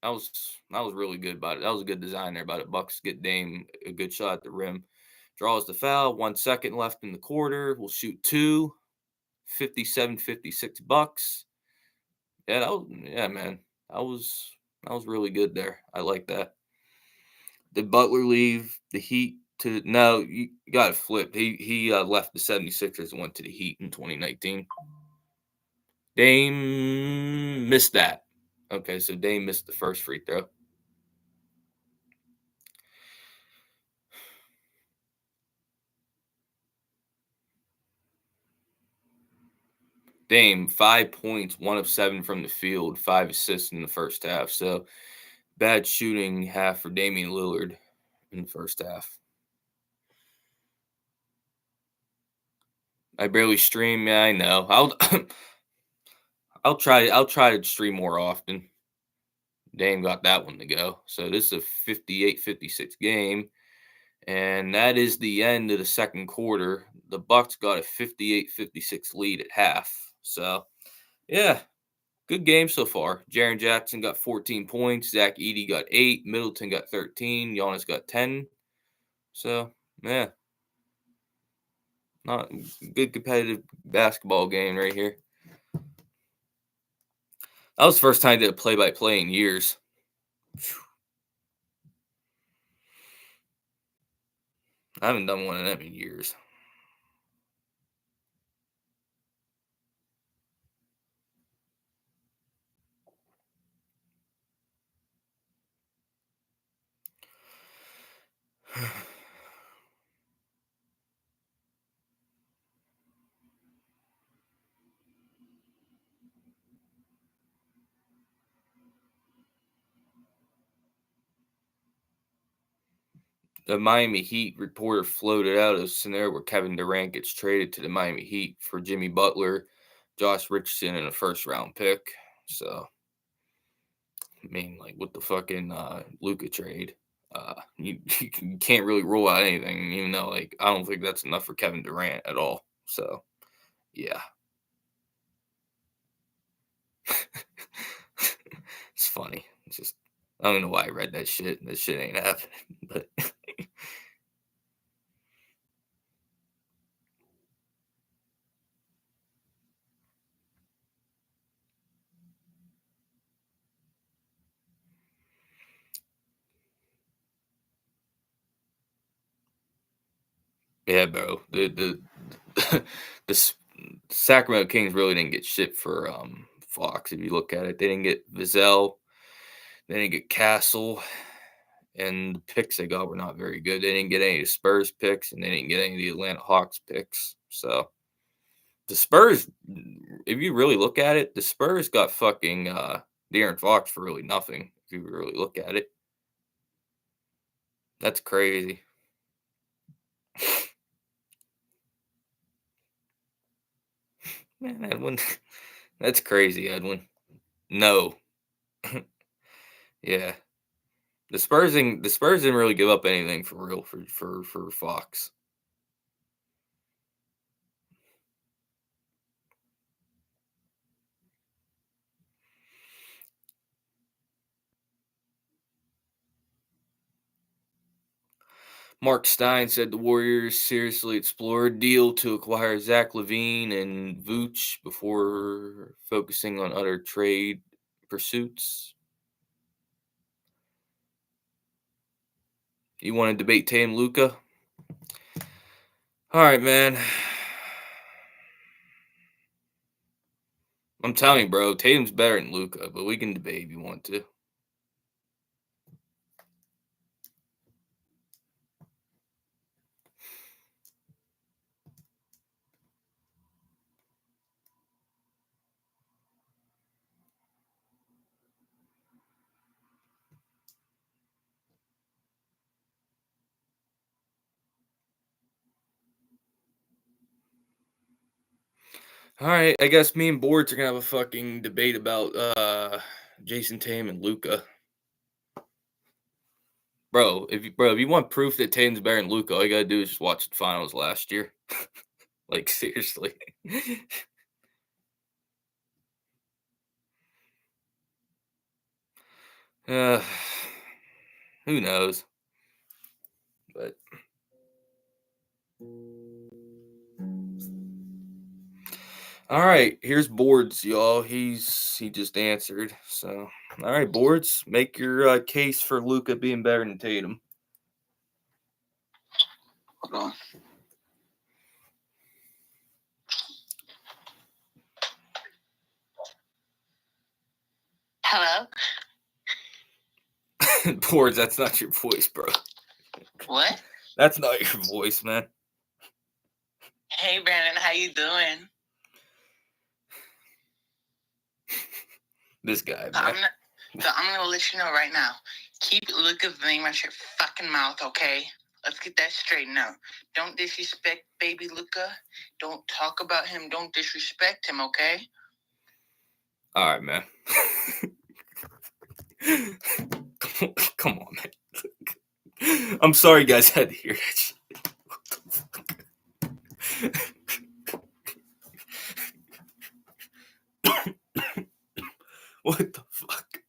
That was really good by it. That was a good design there by the Bucks. Get Dame a good shot at the rim. Draws the foul. 1 second left in the quarter. We'll shoot 2. 57-56 Bucks. Yeah, man. That was really good there. I like that. Did Butler leave the Heat to no, you got it flipped. He left the 76ers and went to the Heat in 2019. Dame missed that. Okay, so Dame missed the first free throw. Dame, 5 points, 1 of 7 from the field, 5 assists in the first half. So bad shooting half for Damian Lillard in the first half. I barely stream. Yeah, I know. I'll try to stream more often. Dame got that one to go. So this is a 58-56 game. And that is the end of the second quarter. The Bucks got a 58-56 lead at half. So yeah, good game so far. Jaren Jackson got 14 points. Zach Edey got 8. Middleton got 13. Giannis got 10. So yeah, not good competitive basketball game right here. That was the first time I did a play-by-play in years. I haven't done one of them in years. The Miami Heat reporter floated out a scenario where Kevin Durant gets traded to the Miami Heat for Jimmy Butler, Josh Richardson, and a first-round pick. So, I mean, like with the fucking Luka trade, you can't really rule out anything, even though like I don't think that's enough for Kevin Durant at all. So, yeah, it's funny. It's just I don't know why I read that shit. That shit ain't happening, but. Yeah, bro. The Sacramento Kings really didn't get shit for Fox. If you look at it, they didn't get Vizell, they didn't get Castle, and the picks they got were not very good. They didn't get any of the Spurs picks, and they didn't get any of the Atlanta Hawks picks. So the Spurs, if you really look at it, the Spurs got fucking De'Aaron Fox for really nothing. If you really look at it, that's crazy. Man, Edwin, that's crazy, Edwin. No, yeah. The Spurs didn't really give up anything for real for Fox. Mark Stein said the Warriors seriously explored a deal to acquire Zach LaVine and Vooch before focusing on other trade pursuits. You want to debate Tatum Luca? All right, man. I'm telling you, bro, Tatum's better than Luca, but we can debate if you want to. All right, I guess me and Boards are gonna have a fucking debate about Jason Tatum and Luca. Bro, if you want proof that Tatum's better than Luca, all you gotta do is just watch the finals last year. Like seriously. uh, who knows? But all right, here's Boards, y'all. He just answered. So all right, Boards, make your case for Luca being better than Tatum. Hold on. Hello? Boards, that's not your voice, bro. What? That's not your voice, man. Hey, Brandon, how you doing? This guy, So man. I'm gonna let you know right now. Keep Luca's name out your fucking mouth, okay? Let's get that straight now. Don't disrespect baby Luca. Don't talk about him. Don't disrespect him, okay? All right, man. Come on, man. I'm sorry you guys had to hear that shit. What the fuck?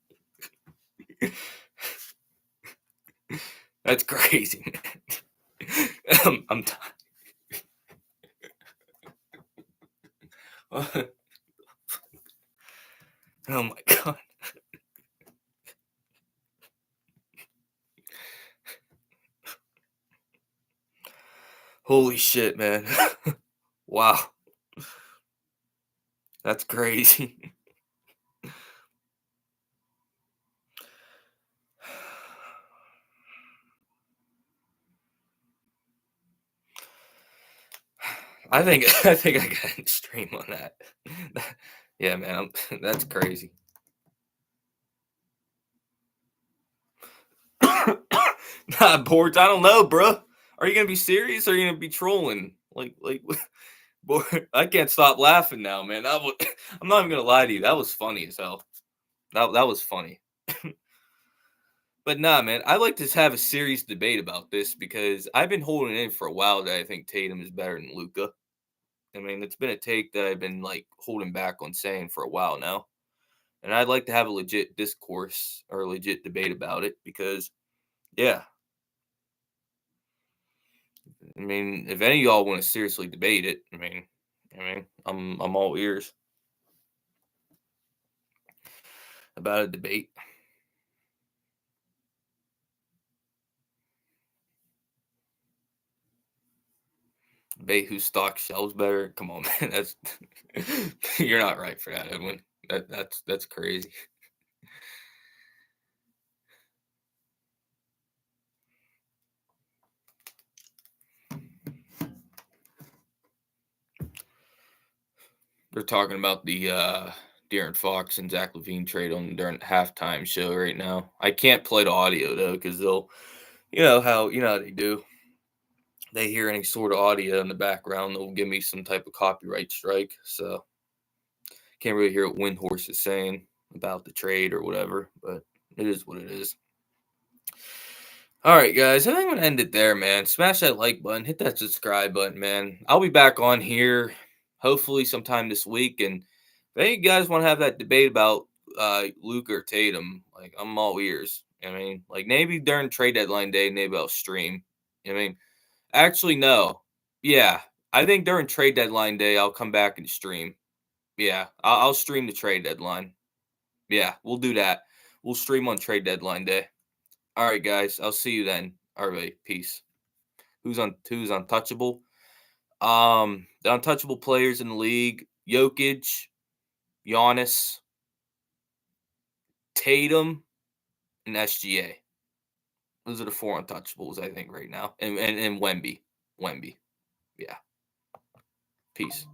That's crazy, man. I'm tired. Oh my god. Holy shit, man. Wow. That's crazy. I think I got a stream on that. Yeah, man, that's crazy. Nah, boards. I don't know, bro. Are you gonna be serious or are you gonna be trolling? Like, boy, I can't stop laughing now, man. I'm not even gonna lie to you. That was funny as hell. That was funny. But nah, man, I'd like to have a serious debate about this because I've been holding in for a while that I think Tatum is better than Luca. I mean, it's been a take that I've been like holding back on saying for a while now. And I'd like to have a legit discourse or a legit debate about it because, yeah, I mean, if any of y'all want to seriously debate it, I'm all ears about a debate. Debate whose stock sells better. Come on, man. That's you're not right for that, Edwin. That's crazy. They're talking about the De'Aaron Fox and Zach LaVine trade on during the halftime show right now. I can't play the audio though because they'll, how they do. They hear any sort of audio in the background, they'll give me some type of copyright strike. So can't really hear what Windhorse is saying about the trade or whatever, but it is what it is. All right, guys, I think I'm gonna end it there, man. Smash that like button, hit that subscribe button, man. I'll be back on here hopefully sometime this week, and if any of you guys want to have that debate about Luke or Tatum, like I'm all ears. Like maybe during trade deadline day, maybe I'll stream. Actually, no. Yeah, I think during trade deadline day, I'll come back and stream. Yeah, I'll stream the trade deadline. Yeah, we'll do that. We'll stream on trade deadline day. All right, guys. I'll see you then. All right, peace. Who's untouchable? The untouchable players in the league: Jokic, Giannis, Tatum, and SGA. Those are the four untouchables I think right now, and Wemby. Yeah. Peace.